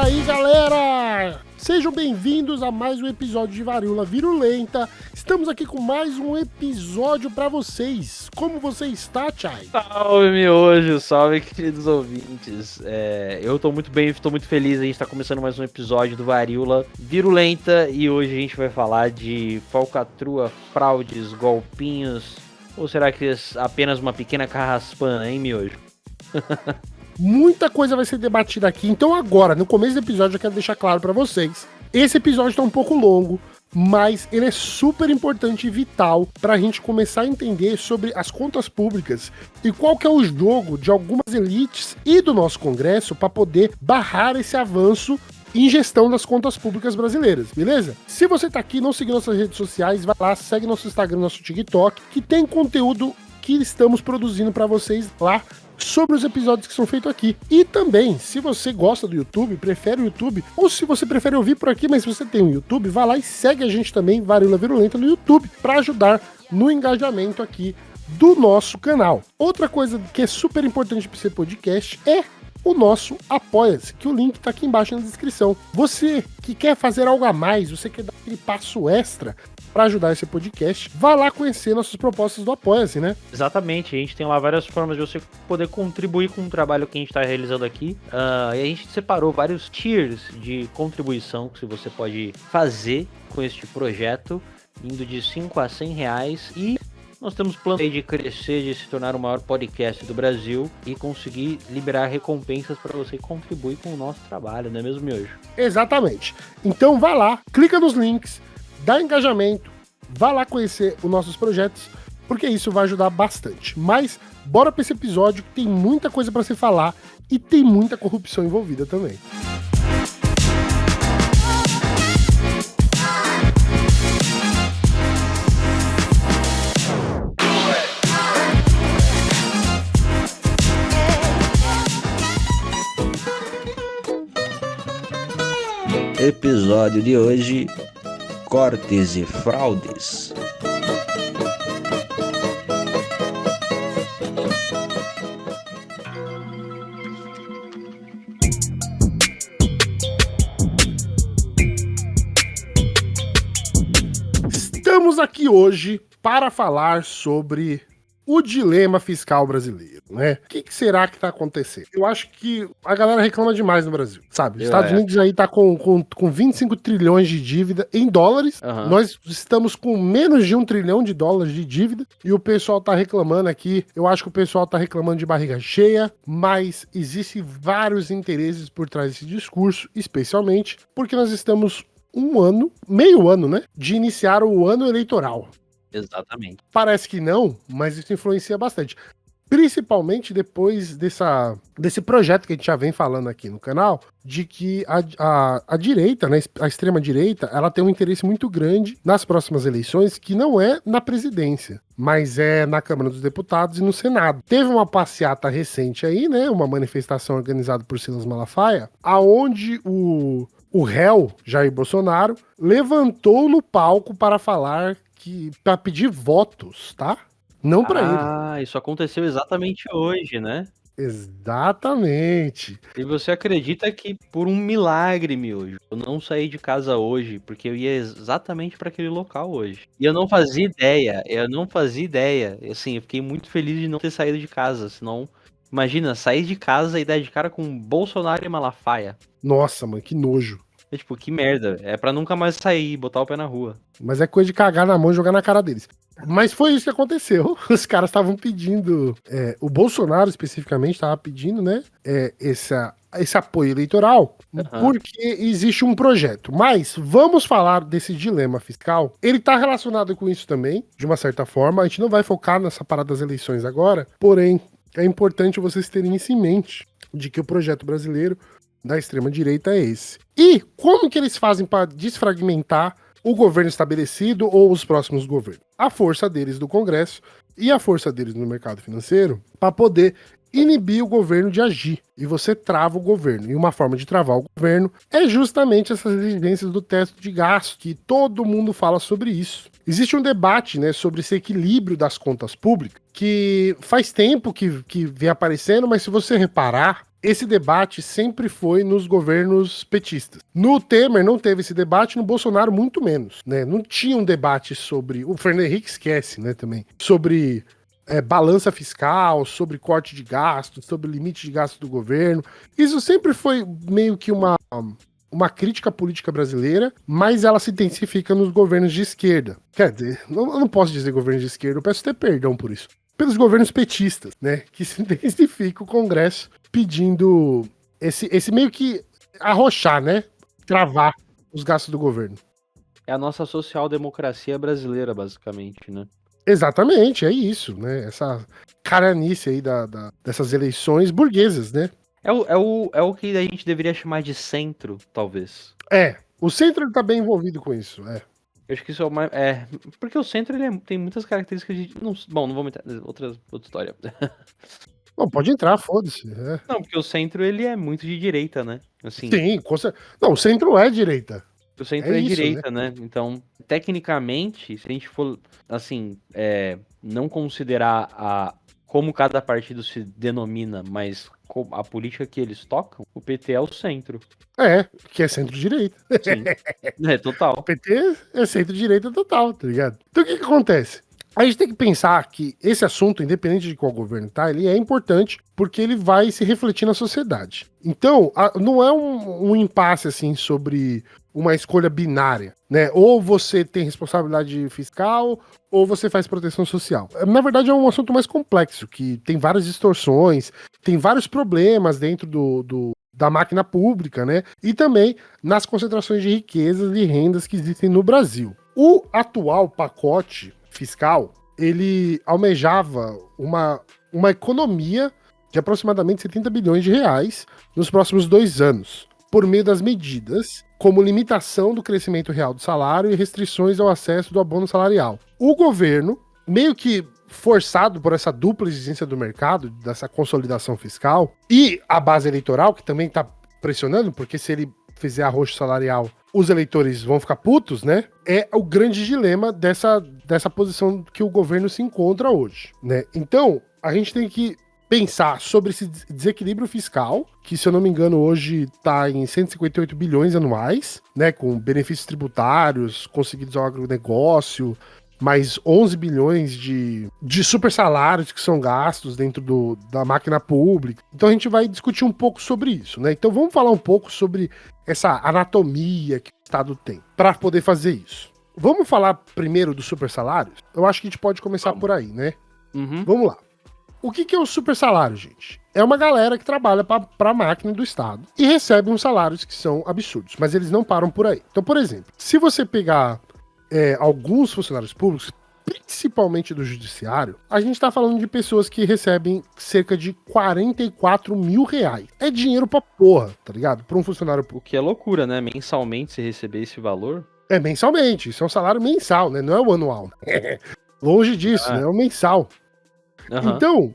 aí, galera? Sejam bem-vindos a mais um episódio de Varíola Virulenta. Estamos aqui com mais um episódio pra vocês. Como você está, Chay? Salve, miojo, salve, queridos ouvintes. Eu tô muito bem, tô muito feliz. A gente tá começando mais um episódio do Varíola Virulenta e hoje a gente vai falar de falcatrua, fraudes, golpinhos. Ou será que é apenas uma pequena carraspana, hein, miojo? Muita coisa vai ser debatida aqui, então agora, no começo do episódio, eu quero deixar claro pra vocês. Esse episódio tá um pouco longo, mas ele é super importante e vital pra gente começar a entender sobre as contas públicas e qual que é o jogo de algumas elites e do nosso Congresso pra poder barrar esse avanço em gestão das contas públicas brasileiras, beleza? Se você tá aqui e não seguiu nossas redes sociais, vai lá, segue nosso Instagram, nosso TikTok, que tem conteúdo que estamos produzindo pra vocês lá sobre os episódios que são feitos aqui. E também, se você gosta do YouTube, prefere o YouTube, ou se você prefere ouvir por aqui, mas se você tem um YouTube, vai lá e segue a gente também, Varíola Virulenta, no YouTube, para ajudar no engajamento aqui do nosso canal. Outra coisa que é super importante para esse podcast é o nosso Apoia-se, que o link tá aqui embaixo na descrição. Você que quer fazer algo a mais, você quer dar aquele passo extra para ajudar esse podcast, vá lá conhecer nossas propostas do Apoia-se, né? Exatamente, a gente tem lá várias formas de você poder contribuir com o trabalho que a gente está realizando aqui. E a gente separou vários tiers de contribuição que você pode fazer com este projeto, indo de 5 a 100 reais. E nós temos plano de crescer, de se tornar o maior podcast do Brasil e conseguir liberar recompensas para você contribuir com o nosso trabalho, não é mesmo, miojo? Exatamente. Então vá lá, clica nos links, dá engajamento, vá lá conhecer os nossos projetos, porque isso vai ajudar bastante. Mas bora para esse episódio que tem muita coisa para se falar e tem muita corrupção envolvida também. Episódio de hoje: cortes e fraudes. Estamos aqui hoje para falar sobre o dilema fiscal brasileiro, né? O que será que tá acontecendo? Eu acho que a galera reclama demais no Brasil, sabe? Os Estados Unidos aí tá com 25 trilhões de dívida em dólares. Uhum. Nós estamos com menos de 1 trilhão de dólares de dívida e o pessoal tá reclamando aqui. Eu acho que o pessoal tá reclamando de barriga cheia, mas existem vários interesses por trás desse discurso, especialmente porque nós estamos meio ano, né? De iniciar o ano eleitoral. Exatamente. Parece que não, mas isso influencia bastante. Principalmente depois desse projeto que a gente já vem falando aqui no canal, de que a direita, né, a extrema-direita, ela tem um interesse muito grande nas próximas eleições, que não é na presidência, mas é na Câmara dos Deputados e no Senado. Teve uma passeata recente aí, né, uma manifestação organizada por Silas Malafaia, aonde o réu, Jair Bolsonaro, levantou no palco para falar para pedir votos, tá? Não para ele. Ah, isso aconteceu exatamente hoje, né? Exatamente. E você acredita que por um milagre, miojo, eu não saí de casa hoje, porque eu ia exatamente para aquele local hoje. E eu não fazia ideia. Assim, eu fiquei muito feliz de não ter saído de casa, senão, imagina, sair de casa e dar de cara com Bolsonaro e Malafaia. Nossa, mano, que nojo. É tipo, que merda. É pra nunca mais sair, botar o pé na rua. Mas é coisa de cagar na mão e jogar na cara deles. Mas foi isso que aconteceu. Os caras estavam pedindo, o Bolsonaro especificamente estava pedindo, né, esse apoio eleitoral, porque existe um projeto. Mas vamos falar desse dilema fiscal. Ele está relacionado com isso também, de uma certa forma. A gente não vai focar nessa parada das eleições agora, porém, é importante vocês terem isso em mente, de que o projeto brasileiro da extrema-direita é esse. E como que eles fazem para desfragmentar o governo estabelecido ou os próximos governos? A força deles do Congresso e a força deles no mercado financeiro para poder inibir o governo de agir. E você trava o governo. E uma forma de travar o governo é justamente essas exigências do teto de gasto, que todo mundo fala sobre isso. Existe um debate, né, sobre esse equilíbrio das contas públicas, que faz tempo que vem aparecendo, mas se você reparar, esse debate sempre foi nos governos petistas. No Temer não teve esse debate, no Bolsonaro muito menos, né? Não tinha um debate sobre... O Fernando Henrique esquece, né, também. Sobre balança fiscal, sobre corte de gastos, sobre limite de gastos do governo. Isso sempre foi meio que uma crítica política brasileira, mas ela se intensifica nos governos de esquerda. Quer dizer, eu não posso dizer governo de esquerda, eu peço até perdão por isso. Pelos governos petistas, né, que se intensifica o Congresso pedindo esse meio que arrochar, né, travar os gastos do governo. É a nossa social-democracia brasileira, basicamente, né? Exatamente, é isso, né, essa caranice aí dessas eleições burguesas, né. É o que a gente deveria chamar de centro, talvez. O centro ele tá bem envolvido com isso, Eu acho que isso é o mais. Porque o centro tem muitas características de. Bom, não vou entrar. Outra história. Bom, pode entrar, foda-se. Não, porque o centro ele é muito de direita, né? Assim, Sim, não, o centro é direita. o centro É é isso, direita, né? Então, tecnicamente, se a gente for, assim, não considerar como cada partido se denomina, mas a política que eles tocam, o PT é o centro. Que é centro-direita. Sim. Total. O PT é centro-direita total, tá ligado? Então o que acontece? A gente tem que pensar que esse assunto, independente de qual governo tá, ele é importante porque ele vai se refletir na sociedade. Então, não é um impasse assim sobre uma escolha binária, né? Ou você tem responsabilidade fiscal ou você faz proteção social. Na verdade, é um assunto mais complexo, que tem várias distorções, tem vários problemas dentro da máquina pública, né? E também nas concentrações de riquezas e rendas que existem no Brasil. O atual pacote fiscal, ele almejava uma economia de aproximadamente 70 bilhões de reais nos próximos 2 anos, por meio das medidas como limitação do crescimento real do salário e restrições ao acesso do abono salarial. O governo, meio que forçado por essa dupla exigência do mercado, dessa consolidação fiscal, e a base eleitoral, que também está pressionando, porque se ele fizer arroxo salarial, os eleitores vão ficar putos, né? É o grande dilema dessa posição que o governo se encontra hoje, né? Então, a gente tem que pensar sobre esse desequilíbrio fiscal, que, se eu não me engano, hoje está em 158 bilhões anuais, né? Com benefícios tributários conseguidos ao agronegócio, mais 11 bilhões de super salários que são gastos dentro da máquina pública. Então a gente vai discutir um pouco sobre isso, né? Então vamos falar um pouco sobre essa anatomia que o Estado tem para poder fazer isso. Vamos falar primeiro dos super salários? Eu acho que a gente pode começar por aí, né? Uhum. Vamos lá. O que é o super salário, gente? É uma galera que trabalha para a máquina do Estado e recebe uns salários que são absurdos, mas eles não param por aí. Então, por exemplo, se você pegar alguns funcionários públicos, principalmente do judiciário, a gente tá falando de pessoas que recebem cerca de 44 mil reais. É dinheiro pra porra, tá ligado? Pra um funcionário público. O que é loucura, né? Mensalmente, se receber esse valor. É mensalmente, isso é um salário mensal, né? Não é o anual. Longe disso, né? É o mensal. Uhum. Então,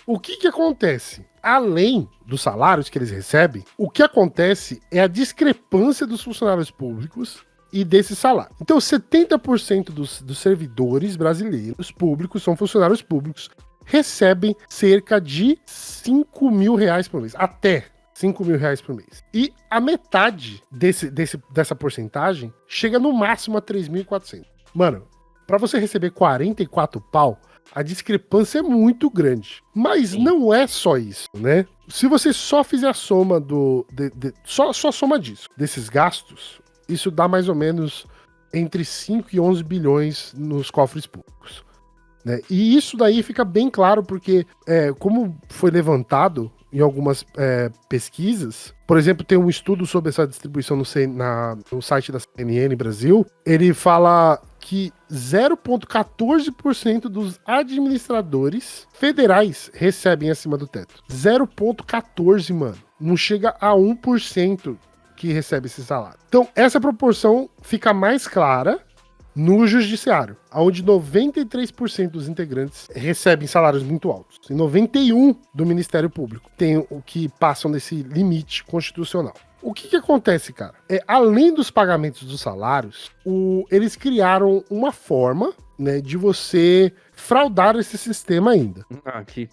o que acontece? Além dos salários que eles recebem, o que acontece é a discrepância dos funcionários públicos e desse salário. Então, 70% dos servidores brasileiros públicos, são funcionários públicos, recebem cerca de 5 mil reais por mês. Até 5 mil reais por mês. E a metade dessa porcentagem chega no máximo a 3.400. Mano, pra você receber 44 pau, a discrepância é muito grande. Mas Sim. Não é só isso, né? Se você só fizer a soma só a soma disso, desses gastos, isso dá mais ou menos entre 5 e 11 bilhões nos cofres públicos, né? E isso daí fica bem claro porque, como foi levantado em algumas pesquisas, por exemplo, tem um estudo sobre essa distribuição no site da CNN Brasil, ele fala que 0,14% dos administradores federais recebem acima do teto. 0,14%, mano. Não chega a 1% que recebe esse salário. Então, essa proporção fica mais clara no judiciário, onde 93% dos integrantes recebem salários muito altos. E 91% do Ministério Público tem o que passam desse limite constitucional. O que acontece, cara? Além dos pagamentos dos salários, eles criaram uma forma, né, de você fraudar esse sistema ainda. Que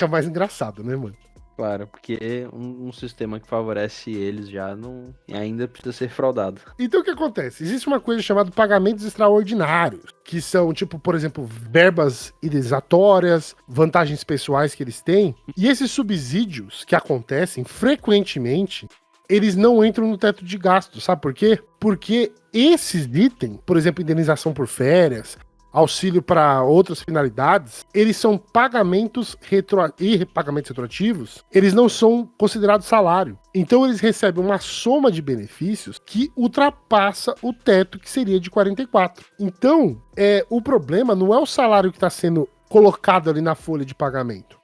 é o mais engraçado, né, mano? Claro, porque um sistema que favorece eles já não ainda precisa ser fraudado. Então o que acontece? Existe uma coisa chamada pagamentos extraordinários, que são, tipo, por exemplo, verbas indenizatórias, vantagens pessoais que eles têm. E esses subsídios que acontecem frequentemente, eles não entram no teto de gasto. Sabe por quê? Porque esses itens, por exemplo, indenização por férias, auxílio para outras finalidades, eles são pagamentos pagamentos retroativos, eles não são considerados salário. Então eles recebem uma soma de benefícios que ultrapassa o teto que seria de 44. Então, o problema não é o salário que está sendo colocado ali na folha de pagamento.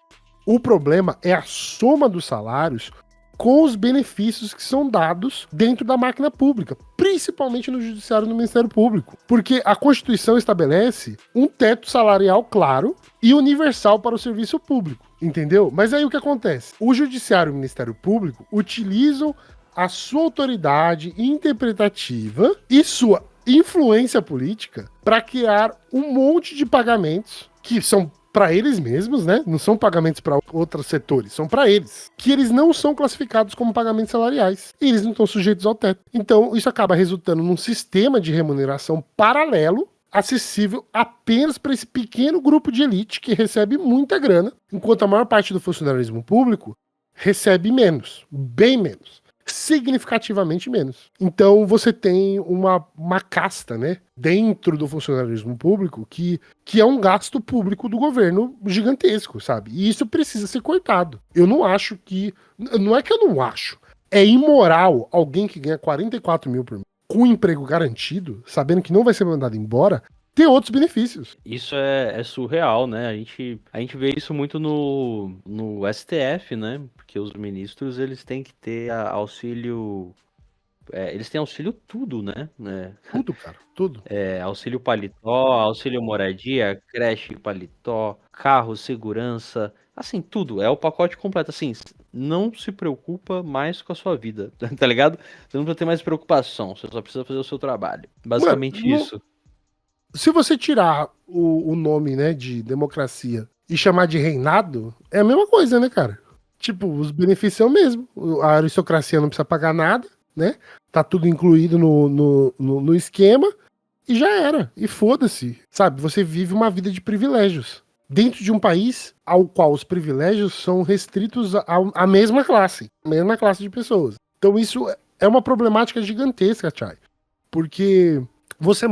O problema é a soma dos salários com os benefícios que são dados dentro da máquina pública, principalmente no Judiciário e no Ministério Público. Porque a Constituição estabelece um teto salarial claro e universal para o serviço público, entendeu? Mas aí o que acontece? O Judiciário e o Ministério Público utilizam a sua autoridade interpretativa e sua influência política para criar um monte de pagamentos que são para eles mesmos, né? Não são pagamentos para outros setores, são para eles. Que eles não são classificados como pagamentos salariais. E eles não estão sujeitos ao teto. Então, isso acaba resultando num sistema de remuneração paralelo, acessível apenas para esse pequeno grupo de elite que recebe muita grana, enquanto a maior parte do funcionalismo público recebe menos, bem menos. Significativamente menos. Então você tem uma casta, né, dentro do funcionalismo público que é um gasto público do governo gigantesco, sabe? E isso precisa ser cortado. Eu não acho que... Não é que eu não acho. É imoral alguém que ganha 44 mil por mês com emprego garantido, sabendo que não vai ser mandado embora, ter outros benefícios. Isso é surreal, né? A gente vê isso muito no STF, né? Porque os ministros, eles têm que ter auxílio... eles têm auxílio tudo, né? Tudo, cara, tudo. Auxílio paletó, auxílio moradia, creche paletó, carro, segurança... Assim, tudo. É o pacote completo. Assim, não se preocupa mais com a sua vida, tá ligado? Você não precisa ter mais preocupação. Você só precisa fazer o seu trabalho. Basicamente Mano, isso. Se você tirar o nome, né, de democracia e chamar de reinado, é a mesma coisa, né, cara? Tipo, os benefícios são o mesmo. A aristocracia não precisa pagar nada, né? Tá tudo incluído no esquema e já era. E foda-se, sabe? Você vive uma vida de privilégios dentro de um país ao qual os privilégios são restritos à mesma classe de pessoas. Então isso é uma problemática gigantesca, Chay. Porque você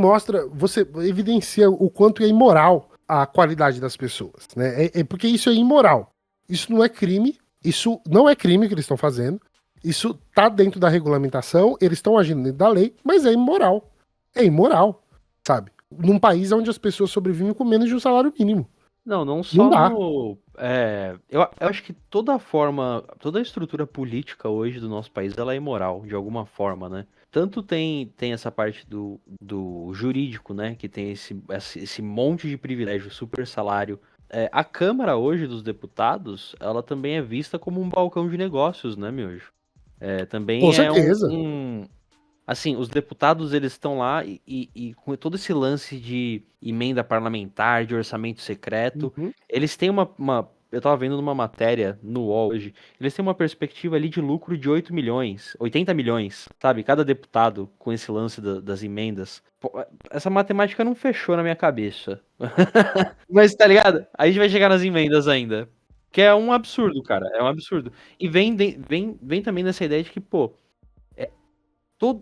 evidencia o quanto é imoral a qualidade das pessoas, né? Porque isso é imoral. Isso não é crime, isso não é crime que eles estão fazendo, isso tá dentro da regulamentação, eles estão agindo dentro da lei, mas é imoral. É imoral, sabe? Num país onde as pessoas sobrevivem com menos de um salário mínimo. Não só Não dá. eu acho que toda a estrutura política hoje do nosso país, ela é imoral, de alguma forma, né? Tanto tem essa parte do jurídico, né? Que tem esse monte de privilégio, super salário. A Câmara hoje dos Deputados, ela também é vista como um balcão de negócios, né, Miojo? Também Com é certeza. Assim, os deputados, eles estão lá e com todo esse lance de emenda parlamentar, de orçamento secreto, Uhum. eles têm eu tava vendo numa matéria no UOL hoje, eles têm uma perspectiva ali de lucro de 8 milhões, 80 milhões, sabe? Cada deputado com esse lance das emendas. Pô, essa matemática não fechou na minha cabeça. Mas, tá ligado? A gente vai chegar nas emendas ainda. Que é um absurdo, cara. É um absurdo. E vem também nessa ideia de que, pô,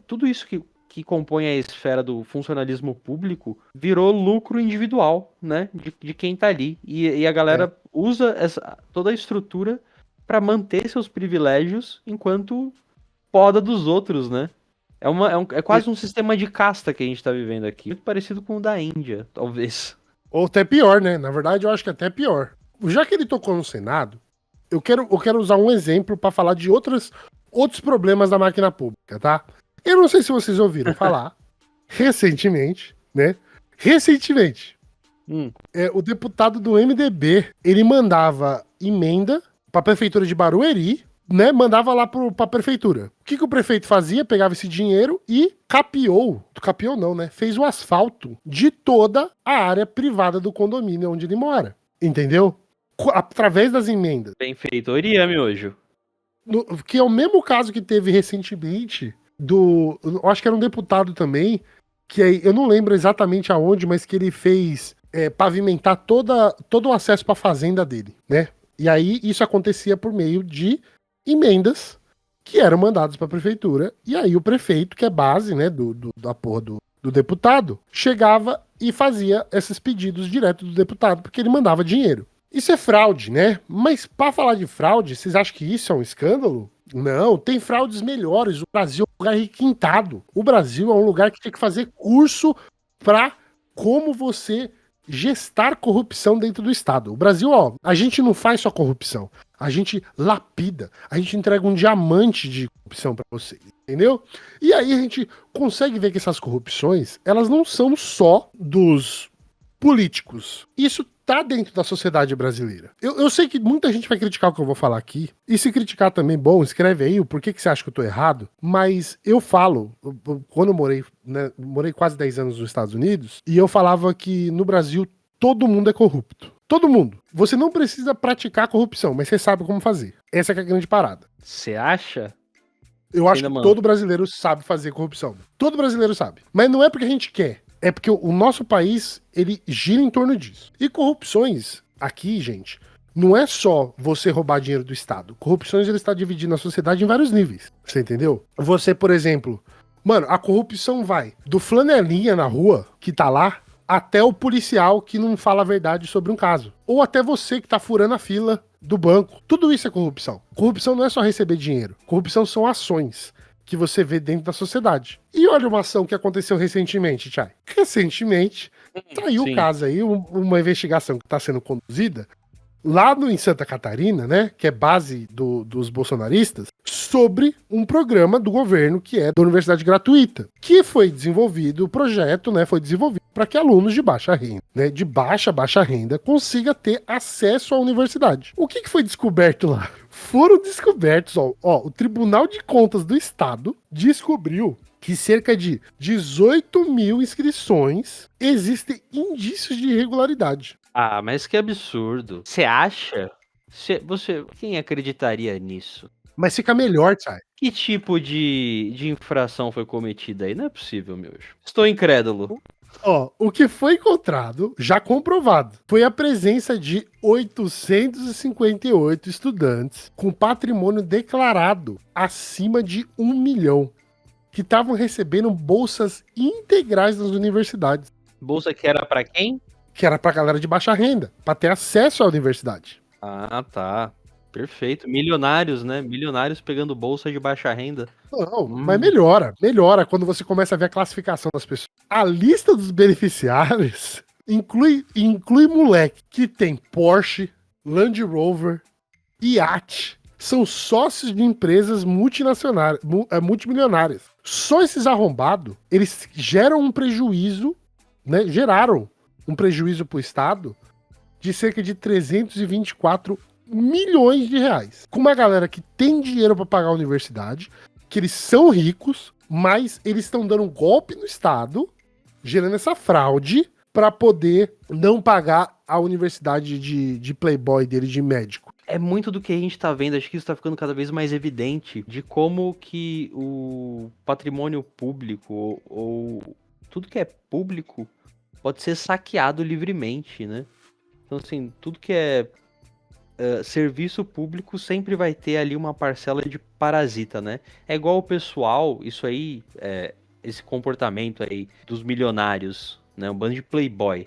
tudo isso que compõe a esfera do funcionalismo público virou lucro individual, né? De quem tá ali. E a galera usa toda a estrutura para manter seus privilégios enquanto poda dos outros, né? É quase um sistema de casta que a gente tá vivendo aqui. Muito parecido com o da Índia, talvez. Ou até pior, né? Na verdade, eu acho que até pior. Já que ele tocou no Senado, eu quero usar um exemplo para falar de outros problemas da máquina pública, tá? Eu não sei se vocês ouviram falar recentemente, né? Recentemente, o deputado do MDB, ele mandava emenda para a prefeitura de Barueri, né? Mandava lá para a prefeitura. O que o prefeito fazia? Pegava esse dinheiro e capiou não, né? Fez o asfalto de toda a área privada do condomínio onde ele mora. Entendeu? através das emendas. Benfeitoria, miojo. Que é o mesmo caso que teve recentemente eu acho que era um deputado também, que aí, eu não lembro exatamente aonde, mas que ele fez pavimentar todo o acesso para a fazenda dele, né? E aí isso acontecia por meio de emendas que eram mandadas para a prefeitura, e aí o prefeito, que é base, né, da porra do deputado, chegava e fazia esses pedidos direto do deputado, porque ele mandava dinheiro. Isso é fraude, né? Mas para falar de fraude, vocês acham que isso é um escândalo? Não, tem fraudes melhores. O Brasil é um lugar requintado. O Brasil é um lugar que tem que fazer curso para como você gestar corrupção dentro do Estado. O Brasil, ó, a gente não faz só corrupção. A gente lapida. A gente entrega um diamante de corrupção para vocês, entendeu? E aí a gente consegue ver que essas corrupções, elas não são só dos políticos. Isso tá dentro da sociedade brasileira. Eu sei que muita gente vai criticar o que eu vou falar aqui. E se criticar também, bom, escreve aí o porquê que você acha que eu tô errado. Mas eu falo, quando eu morei, né, morei quase 10 anos nos Estados Unidos, e eu falava que no Brasil todo mundo é corrupto. Todo mundo. Você não precisa praticar corrupção, mas você sabe como fazer. Essa que é a grande parada. Você acha? Eu acho que todo brasileiro sabe fazer corrupção. Todo brasileiro sabe. Mas não é porque a gente quer. É porque o nosso país, ele gira em torno disso. E corrupções, aqui, gente, não é só você roubar dinheiro do Estado. Corrupções, ele está dividindo a sociedade em vários níveis. Você entendeu? Você, por exemplo... Mano, a corrupção vai do flanelinha na rua, que tá lá, até o policial que não fala a verdade sobre um caso. Ou até você que tá furando a fila do banco. Tudo isso é corrupção. Corrupção não é só receber dinheiro. Corrupção são ações que você vê dentro da sociedade. E olha uma ação que aconteceu recentemente, Chay. Recentemente, saiu o caso aí, uma investigação que está sendo conduzida lá em Santa Catarina, né, que é base dos bolsonaristas, sobre um programa do governo que é da Universidade Gratuita, que foi desenvolvido, o projeto, né, foi desenvolvido para que alunos de baixa renda, né, de baixa renda, consiga ter acesso à universidade. O que foi descoberto lá? Foram descobertos, ó, o Tribunal de Contas do Estado descobriu que cerca de 18 mil inscrições existem indícios de irregularidade. Ah, mas que absurdo. Você acha? Quem acreditaria nisso? Mas fica melhor, Chay. Que tipo de infração foi cometida aí? Não é possível, meu. Estou incrédulo. Ó, o que foi encontrado, já comprovado, foi a presença de 858 estudantes com patrimônio declarado acima de 1 milhão, que estavam recebendo bolsas integrais das universidades. Bolsa que era pra quem? Que era pra galera de baixa renda, pra ter acesso à universidade. Ah, tá. Perfeito. Milionários, né? Milionários pegando bolsa de baixa renda. Não, mas melhora quando você começa a ver a classificação das pessoas. A lista dos beneficiários inclui moleque que tem Porsche, Land Rover, iate, são sócios de empresas multimilionárias. Só esses arrombados, eles geram um prejuízo, né? Geraram um prejuízo pro Estado de cerca de 324 milhões de reais. Com uma galera que tem dinheiro para pagar a universidade, que eles são ricos, mas eles estão dando um golpe no Estado, gerando essa fraude para poder não pagar a universidade de playboy dele, de médico. É muito do que a gente tá vendo, acho que isso tá ficando cada vez mais evidente, de como que o patrimônio público, ou tudo que é público, pode ser saqueado livremente, né? Então, assim, tudo que é serviço público sempre vai ter ali uma parcela de parasita, né? É igual o pessoal, isso aí, esse comportamento aí dos milionários, né? Um bando de playboy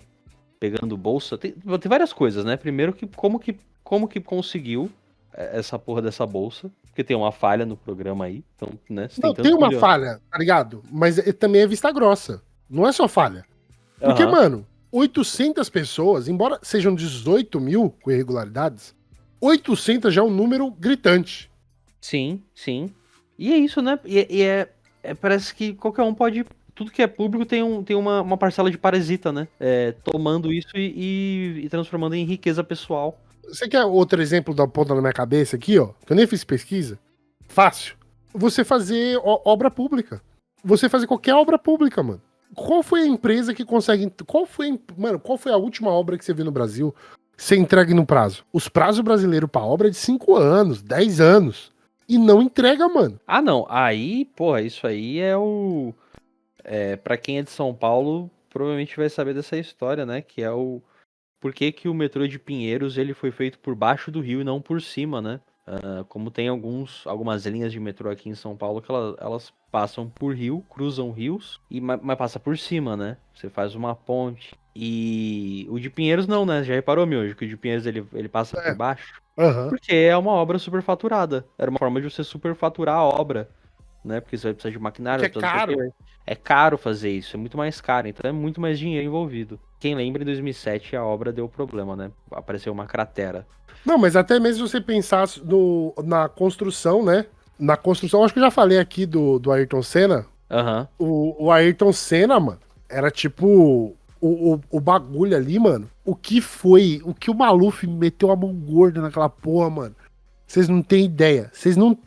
pegando bolsa, tem várias coisas, né? Primeiro, como que conseguiu essa porra dessa bolsa, porque tem uma falha no programa aí, então, né? Não, tem uma falha, tá ligado? Mas também é vista grossa, não é só falha. Porque, mano, 800 pessoas, embora sejam 18 mil com irregularidades, 800 já é um número gritante. Sim, sim. E é isso, né? Parece que qualquer um pode... Tudo que é público tem uma parcela de parasita, né? Tomando isso e transformando em riqueza pessoal. Você quer outro exemplo da ponta na minha cabeça aqui, ó? Que eu nem fiz pesquisa. Fácil. Você fazer obra pública. Você fazer qualquer obra pública, mano. Qual foi a empresa que consegue... Qual foi a última obra que você viu no Brasil ser entregue no prazo. Os prazos brasileiros pra obra é de 5 anos, 10 anos. E não entrega, mano. Ah, não. Aí, porra, isso aí é o... pra quem é de São Paulo, provavelmente vai saber dessa história, né? Que é o... Por que que o metrô de Pinheiros ele foi feito por baixo do rio e não por cima, né? Como tem algumas linhas de metrô aqui em São Paulo que elas passam por rio, cruzam rios, mas passa por cima, né? Você faz uma ponte. E o de Pinheiros não, né? Já reparou, Miojo, que o de Pinheiros ele passa por baixo? Aham. Porque é uma obra superfaturada. Era uma forma de você superfaturar a obra, né? Porque você vai precisar de maquinário. Que é caro. É caro fazer isso, é muito mais caro, então é muito mais dinheiro envolvido. Quem lembra, em 2007 a obra deu problema, né? Apareceu uma cratera. Não, mas até mesmo se você pensar na construção, né? Na construção, acho que eu já falei aqui do Ayrton Senna. Aham. O Ayrton Senna, mano, era tipo o bagulho ali, mano. O que o Maluf meteu a mão gorda naquela porra, mano. Vocês não têm ideia. Vocês não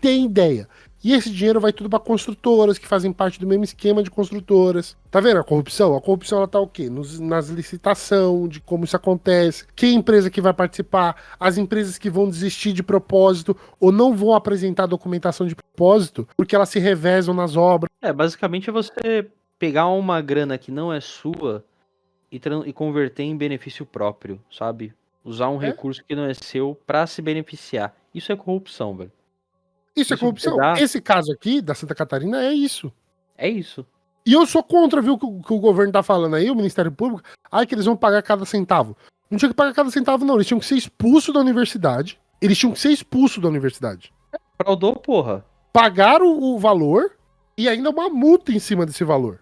têm ideia. E esse dinheiro vai tudo pra construtoras, que fazem parte do mesmo esquema de construtoras. Tá vendo a corrupção? A corrupção, ela tá o quê? Nas licitações, de como isso acontece, que empresa que vai participar, as empresas que vão desistir de propósito ou não vão apresentar documentação de propósito, porque elas se revezam nas obras. Basicamente é você pegar uma grana que não é sua e converter em benefício próprio, sabe? Usar um recurso que não é seu pra se beneficiar. Isso é corrupção, velho. Isso é corrupção. Esse caso aqui, da Santa Catarina, é isso. É isso. E eu sou contra, viu, que o governo tá falando aí, o Ministério Público, que eles vão pagar cada centavo. Não tinha que pagar cada centavo, não. Eles tinham que ser expulsos da universidade. Fraudou, porra. Pagaram o valor e ainda uma multa em cima desse valor.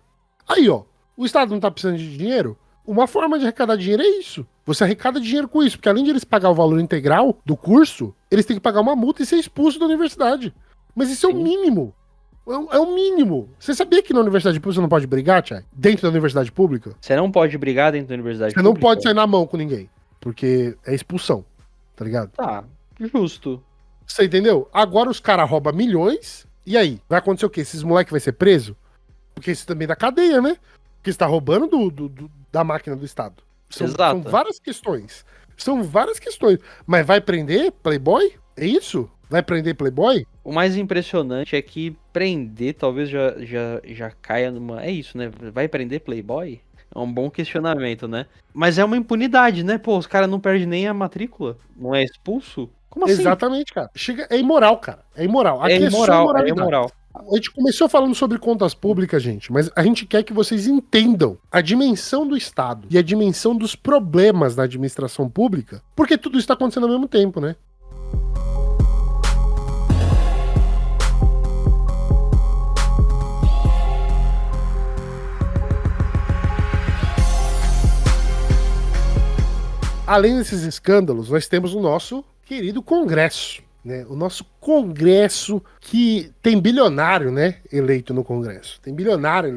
Aí, ó, o Estado não tá precisando de dinheiro? Uma forma de arrecadar dinheiro é isso. Você arrecada dinheiro com isso, porque além de eles pagar o valor integral do curso, eles têm que pagar uma multa e ser expulso da universidade. Mas isso é o mínimo. É o mínimo. Você sabia que na universidade pública você não pode brigar, Tchai? Dentro da universidade pública? Você não pode brigar dentro da universidade pública? Você não pode sair na mão com ninguém. Porque é expulsão. Tá ligado? Tá, justo. Você entendeu? Agora os caras roubam milhões. E aí? Vai acontecer o quê? Esses moleques vai ser preso? Porque isso também é da cadeia, né? Porque você tá roubando da máquina do Estado. São várias questões. Mas vai prender Playboy? É isso? Vai prender Playboy? O mais impressionante é que prender talvez já caia numa... É isso, né? Vai prender Playboy? É um bom questionamento, né? Mas é uma impunidade, né? Pô, os caras não perdem nem a matrícula. Não é expulso? Como assim? Exatamente, cara. É imoral, cara. É imoral. É imoral. A gente começou falando sobre contas públicas, gente, mas a gente quer que vocês entendam a dimensão do Estado e a dimensão dos problemas da administração pública, porque tudo isso está acontecendo ao mesmo tempo, né? Além desses escândalos, nós temos o nosso querido Congresso. Né, o nosso Congresso, que tem bilionário, né, eleito no Congresso. Tem bilionário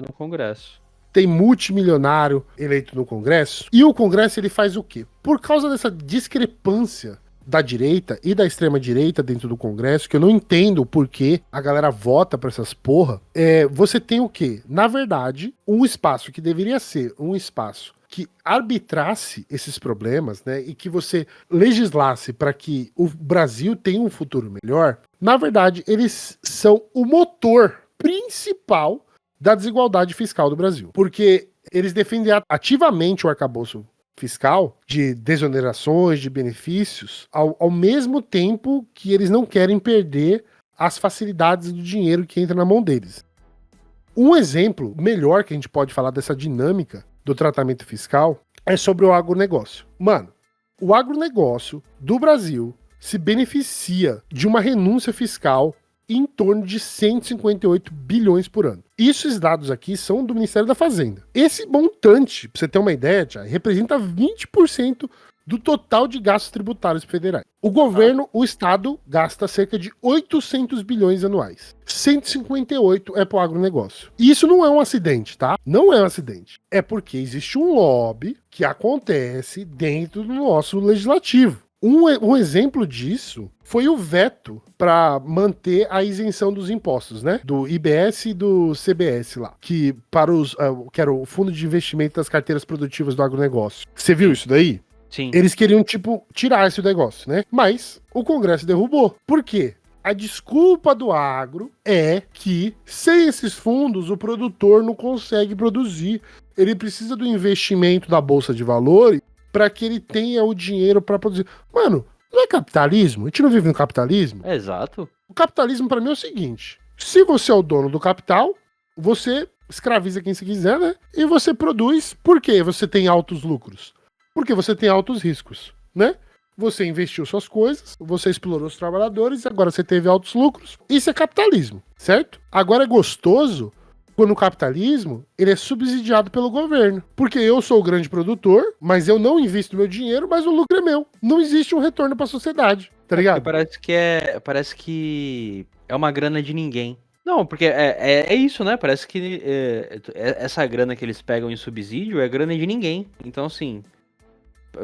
no Congresso. Tem multimilionário eleito no Congresso. E o Congresso, ele faz o quê? Por causa dessa discrepância da direita e da extrema-direita dentro do Congresso, que eu não entendo o porquê a galera vota pra essas porra, você tem o quê? Na verdade, um espaço que deveria ser um espaço que arbitrasse esses problemas, né, e que você legislasse para que o Brasil tenha um futuro melhor, na verdade, eles são o motor principal da desigualdade fiscal do Brasil. Porque eles defendem ativamente o arcabouço fiscal de desonerações, de benefícios, ao mesmo tempo que eles não querem perder as facilidades do dinheiro que entra na mão deles. Um exemplo melhor que a gente pode falar dessa dinâmica do tratamento fiscal é sobre o agronegócio. Mano, o agronegócio do Brasil se beneficia de uma renúncia fiscal em torno de 158 bilhões por ano. Esses dados aqui são do Ministério da Fazenda. Esse montante, pra você ter uma ideia, representa 20% do total de gastos tributários federais. O governo, o Estado, gasta cerca de 800 bilhões anuais. 158 é pro agronegócio. E isso não é um acidente, tá? Não é um acidente. É porque existe um lobby que acontece dentro do nosso legislativo. Um exemplo disso foi o veto para manter a isenção dos impostos, né? Do IBS e do CBS lá, que para que era o Fundo de Investimento das Carteiras Produtivas do Agronegócio. Você viu isso daí? Sim. Eles queriam, tirar esse negócio, né? Mas o Congresso derrubou. Por quê? A desculpa do agro é que, sem esses fundos, o produtor não consegue produzir. Ele precisa do investimento da Bolsa de Valores para que ele tenha o dinheiro para produzir. Mano, não é capitalismo? A gente não vive no capitalismo? Exato. O capitalismo, para mim, é o seguinte. Se você é o dono do capital, você escraviza quem se quiser, né? E você produz. Por quê? Você tem altos lucros. Porque você tem altos riscos, né? Você investiu suas coisas, você explorou os trabalhadores, agora você teve altos lucros. Isso é capitalismo, certo? Agora é gostoso quando o capitalismo ele é subsidiado pelo governo. Porque eu sou o grande produtor, mas eu não invisto meu dinheiro, mas o lucro é meu. Não existe um retorno para a sociedade, tá ligado? Parece que é uma grana de ninguém. Não, porque é isso, né? Parece que essa grana que eles pegam em subsídio é grana de ninguém. Então, assim,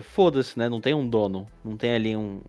foda-se, né? Não tem um dono. Não tem ali um...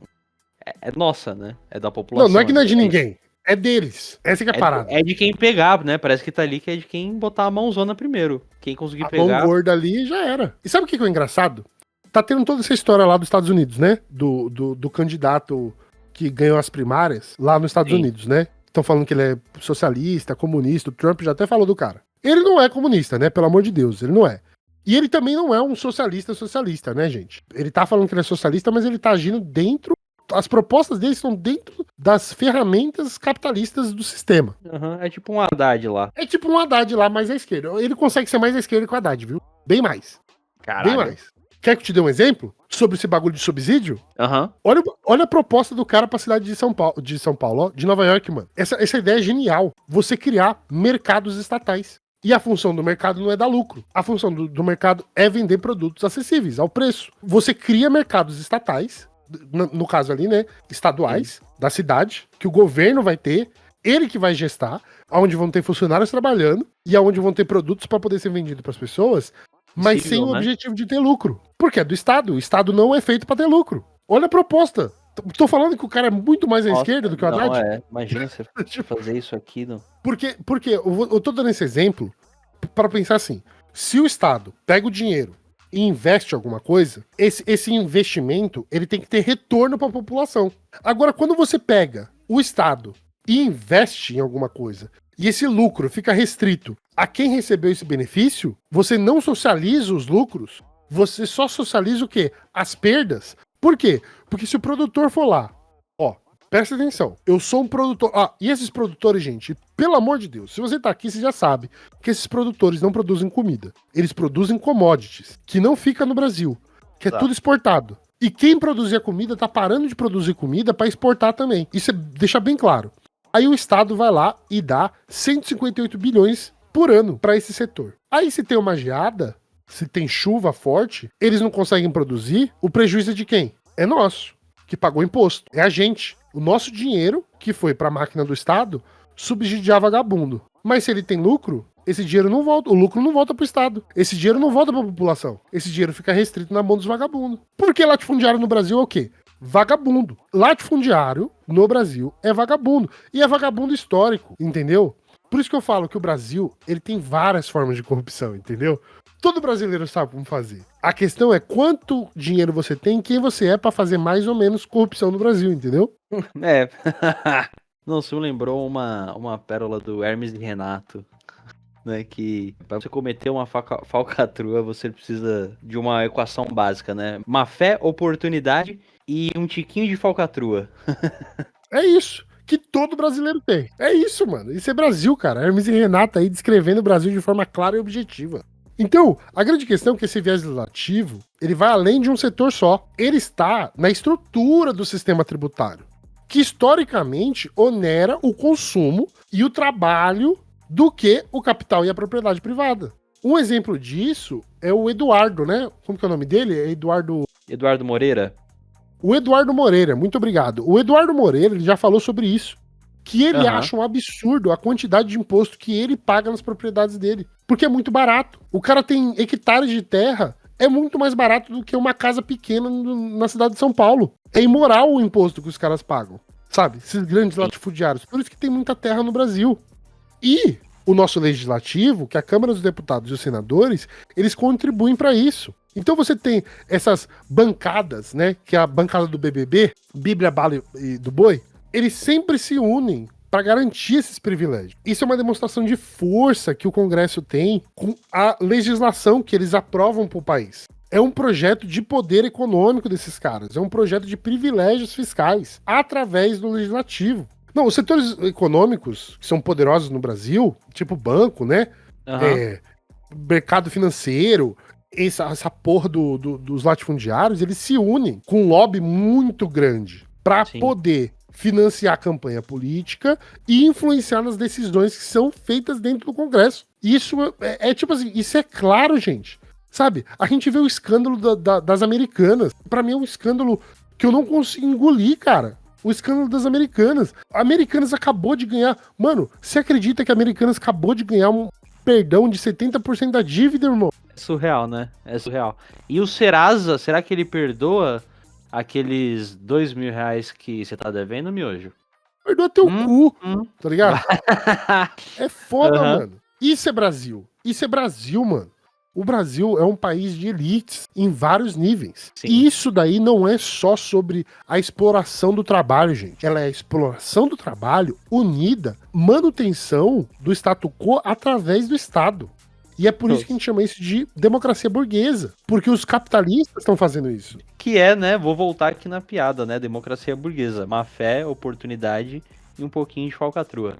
É nossa, né? É da população. Não é que não é de ninguém. É deles. Essa que é a parada. É de quem pegar, né? Parece que tá ali que é de quem botar a mãozona primeiro. Quem conseguir pegar... A mão gorda ali já era. E sabe o que é engraçado? Tá tendo toda essa história lá dos Estados Unidos, né? Do candidato que ganhou as primárias lá nos Estados Unidos, né? Estão falando que ele é socialista, comunista. O Trump já até falou do cara. Ele não é comunista, né? Pelo amor de Deus, ele não é. E ele também não é um socialista, né, gente? Ele tá falando que ele é socialista, mas ele tá agindo dentro... As propostas dele estão dentro das ferramentas capitalistas do sistema. Uhum, é tipo um Haddad lá. É tipo um Haddad lá, mais à esquerda. Ele consegue ser mais à esquerda que o Haddad, viu? Bem mais. Caralho. Bem mais. Quer que eu te dê um exemplo sobre esse bagulho de subsídio? Uhum. Olha a proposta do cara pra cidade de São Paulo, ó, de Nova York, mano. Essa ideia é genial. Você criar mercados estatais. E a função do mercado não é dar lucro. A função do mercado é vender produtos acessíveis ao preço. Você cria mercados estatais, no caso ali, né, estaduais, da cidade, que o governo vai ter, ele que vai gestar, onde vão ter funcionários trabalhando e aonde vão ter produtos para poder ser vendido para as pessoas, mas sem o objetivo de ter lucro. Porque é do Estado. O Estado não é feito para ter lucro. Olha a proposta. Tô falando que o cara é muito mais à esquerda do que o Haddad. Não, imagina você fazer isso aqui. Não. Porque eu tô dando esse exemplo para pensar assim, se o Estado pega o dinheiro e investe em alguma coisa, esse investimento ele tem que ter retorno para a população. Agora, quando você pega o Estado e investe em alguma coisa, e esse lucro fica restrito a quem recebeu esse benefício, você não socializa os lucros, você só socializa o quê? As perdas. Por quê? Porque se o produtor for lá, ó, presta atenção, eu sou um produtor... e esses produtores, gente, pelo amor de Deus, se você tá aqui, você já sabe que esses produtores não produzem comida. Eles produzem commodities, que não fica no Brasil, que é tudo exportado. E quem produzia comida tá parando de produzir comida para exportar também. Isso deixa bem claro. Aí o Estado vai lá e dá 158 bilhões por ano para esse setor. Aí se tem uma geada, se tem chuva forte, eles não conseguem produzir, o prejuízo é de quem? É nosso, que pagou imposto. É a gente. O nosso dinheiro, que foi para a máquina do Estado, subsidiar vagabundo. Mas se ele tem lucro, esse dinheiro não volta. O lucro não volta pro Estado. Esse dinheiro não volta pra população. Esse dinheiro fica restrito na mão dos vagabundos. Porque latifundiário no Brasil é o quê? Vagabundo. Latifundiário no Brasil é vagabundo. E é vagabundo histórico, entendeu? Por isso que eu falo que o Brasil, ele tem várias formas de corrupção, entendeu? Todo brasileiro sabe como fazer. A questão é quanto dinheiro você tem e quem você é pra fazer mais ou menos corrupção no Brasil, entendeu? É. Não, você me lembrou uma pérola do Hermes e Renato, né? Que para você cometer uma falcatrua, você precisa de uma equação básica, né? Má fé, oportunidade e um tiquinho de falcatrua. É isso que todo brasileiro tem. É isso, mano. Isso é Brasil, cara. Hermes e Renato aí descrevendo o Brasil de forma clara e objetiva. Então, a grande questão é que esse viés legislativo, ele vai além de um setor só. Ele está na estrutura do sistema tributário, que historicamente onera o consumo e o trabalho do que o capital e a propriedade privada. Um exemplo disso é o Eduardo, né? Como que é o nome dele? É Eduardo Moreira? O Eduardo Moreira, muito obrigado. O Eduardo Moreira, ele já falou sobre isso. Que ele acha um absurdo a quantidade de imposto que ele paga nas propriedades dele. Porque é muito barato. O cara tem hectares de terra, é muito mais barato do que uma casa pequena na cidade de São Paulo. É imoral o imposto que os caras pagam, sabe? Esses grandes latifundiários. Por isso que tem muita terra no Brasil. E o nosso legislativo, que é a Câmara dos Deputados e os senadores, eles contribuem para isso. Então você tem essas bancadas, né? Que é a bancada do BBB, Bíblia, Bala e do Boi, eles sempre se unem para garantir esses privilégios. Isso é uma demonstração de força que o Congresso tem com a legislação que eles aprovam para o país. É um projeto de poder econômico desses caras, é um projeto de privilégios fiscais através do legislativo. Não, os setores econômicos que são poderosos no Brasil, tipo banco, né? Mercado financeiro, essa porra dos latifundiários, eles se unem com um lobby muito grande para poder financiar a campanha política e influenciar nas decisões que são feitas dentro do Congresso. Isso é tipo assim, isso é claro, gente. Sabe? A gente vê o escândalo das Americanas. Pra mim é um escândalo que eu não consigo engolir, cara. O escândalo das Americanas. A Americanas acabou de ganhar... Mano, você acredita que a Americanas acabou de ganhar um perdão de 70% da dívida, irmão? É surreal, né? É surreal. E o Serasa, será que ele perdoa aqueles R$2.000 que você tá devendo, Miojo? Perdoa teu cu, tá ligado? É foda, mano. Isso é Brasil. Isso é Brasil, mano. O Brasil é um país de elites em vários níveis. Sim. E isso daí não é só sobre a exploração do trabalho, gente. Ela é a exploração do trabalho unida, manutenção do status quo através do Estado. E é por isso que a gente chama isso de democracia burguesa. Porque os capitalistas estão fazendo isso. Que é, né? Vou voltar aqui na piada, né? Democracia burguesa. Má fé, oportunidade e um pouquinho de falcatrua.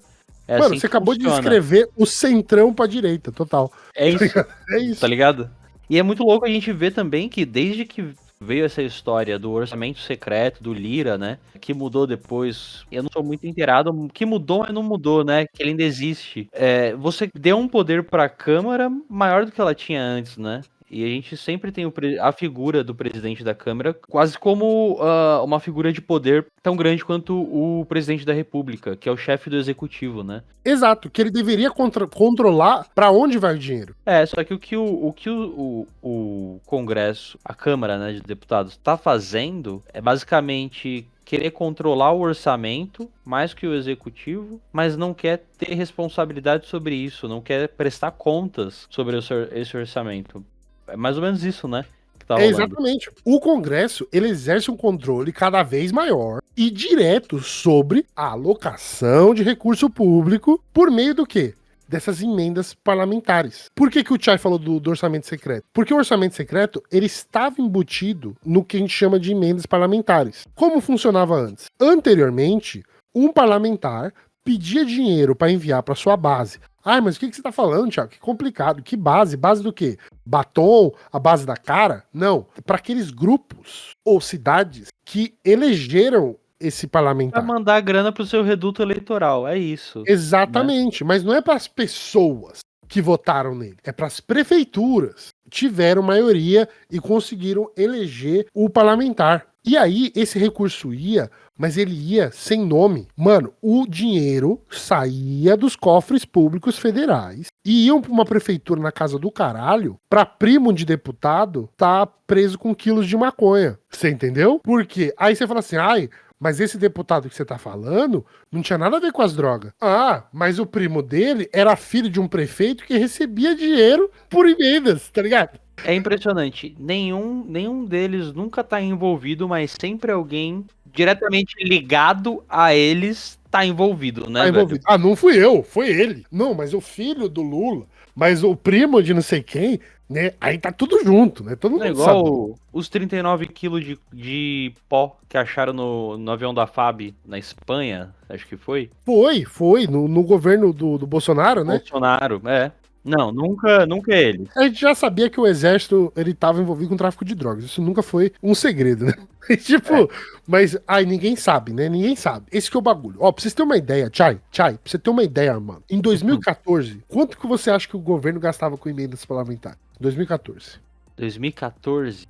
É Mano, assim você acabou funciona. de escrever o centrão pra direita, total. É isso. É isso. Tá ligado? E é muito louco a gente ver também que desde que veio essa história do orçamento secreto, do Lira, né? Que mudou depois. Eu não sou muito inteirado. O que mudou, mas não mudou, né? Que ele ainda existe. Você deu um poder pra Câmara maior do que ela tinha antes, né? E a gente sempre tem a figura do presidente da Câmara quase como uma figura de poder tão grande quanto o presidente da República, que é o chefe do executivo, né? Exato, que ele deveria controlar pra onde vai o dinheiro. Só que o Congresso, a Câmara, né, de Deputados, tá fazendo é basicamente querer controlar o orçamento mais que o executivo, mas não quer ter responsabilidade sobre isso, não quer prestar contas sobre esse orçamento. É mais ou menos isso, né? Que tá rolando. Exatamente. O Congresso, ele exerce um controle cada vez maior e direto sobre a alocação de recurso público por meio do quê? Dessas emendas parlamentares. Por que o Chay falou do orçamento secreto? Porque o orçamento secreto, ele estava embutido no que a gente chama de emendas parlamentares. Como funcionava antes? Anteriormente, um parlamentar pedia dinheiro para enviar para sua base. Ai, mas o que você tá falando, Thiago? Que complicado. Que base? Base do quê? Batom? A base da cara? Não. Para aqueles grupos ou cidades que elegeram esse parlamentar. Pra mandar grana pro seu reduto eleitoral, é isso. Exatamente, né? Mas não é para as pessoas que votaram nele, é para as prefeituras que tiveram maioria e conseguiram eleger o parlamentar. E aí, esse recurso ia, mas ele ia sem nome. Mano, o dinheiro saía dos cofres públicos federais e iam pra uma prefeitura na casa do caralho pra primo de deputado tá preso com quilos de maconha. Você entendeu? Porque aí você fala assim, ai, mas esse deputado que você tá falando não tinha nada a ver com as drogas. Ah, mas o primo dele era filho de um prefeito que recebia dinheiro por emendas, tá ligado? É impressionante. Nenhum deles nunca tá envolvido, mas sempre alguém diretamente ligado a eles tá envolvido, né? Tá envolvido. Ah, não fui eu, foi ele. Não, mas o filho do Lula, mas o primo de não sei quem, né? Aí tá tudo junto, né? Todo mundo igual sabe. Os 39 quilos de pó que acharam no avião da FAB na Espanha, acho que foi. Foi, no governo do Bolsonaro, né? Bolsonaro, Não, nunca ele. A gente já sabia que o exército, ele tava envolvido com tráfico de drogas. Isso nunca foi um segredo, né? Mas aí ninguém sabe, né? Ninguém sabe. Esse que é o bagulho. Ó, pra vocês terem uma ideia, Chay, pra você ter uma ideia, mano. Em 2014, quanto que você acha que o governo gastava com emendas parlamentares? 2014. 2014,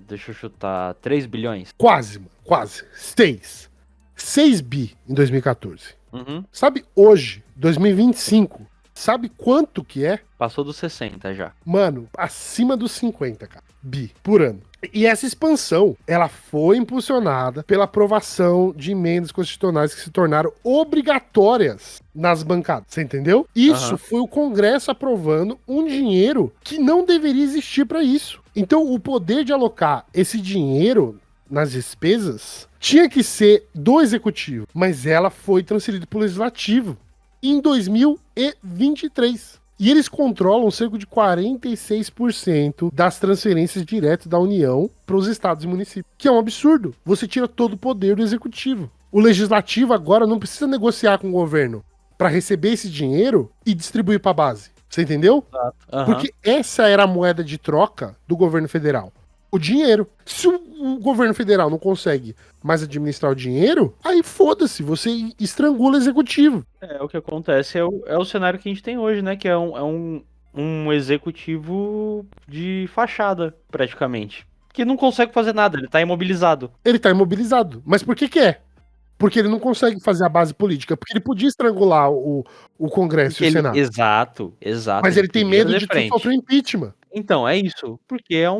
deixa eu chutar, 3 bilhões? Quase, mano, quase. 6 bi em 2014. Uhum. Sabe hoje, 2025, Sabe quanto que é? Passou dos 60 já. Mano, acima dos 50, cara. Bi, por ano. E essa expansão, ela foi impulsionada pela aprovação de emendas constitucionais que se tornaram obrigatórias nas bancadas, você entendeu? Isso foi o Congresso aprovando um dinheiro que não deveria existir para isso. Então, o poder de alocar esse dinheiro nas despesas tinha que ser do Executivo, mas ela foi transferida para o Legislativo em 2023. E eles controlam cerca de 46% das transferências diretas da União para os estados e municípios. Que é um absurdo. Você tira todo o poder do executivo. O legislativo agora não precisa negociar com o governo para receber esse dinheiro e distribuir para a base. Você entendeu? Porque essa era a moeda de troca do governo federal. O dinheiro. Se o governo federal não consegue mais administrar o dinheiro, aí foda-se, você estrangula o executivo. O que acontece é o cenário que a gente tem hoje, né? Que é um executivo de fachada, praticamente. Que não consegue fazer nada, ele tá imobilizado. Ele tá imobilizado. Mas por que que é? Porque ele não consegue fazer a base política. Porque ele podia estrangular o Congresso e o Senado. Exato. Mas ele tem medo de sofrer impeachment. Então, é isso. Porque é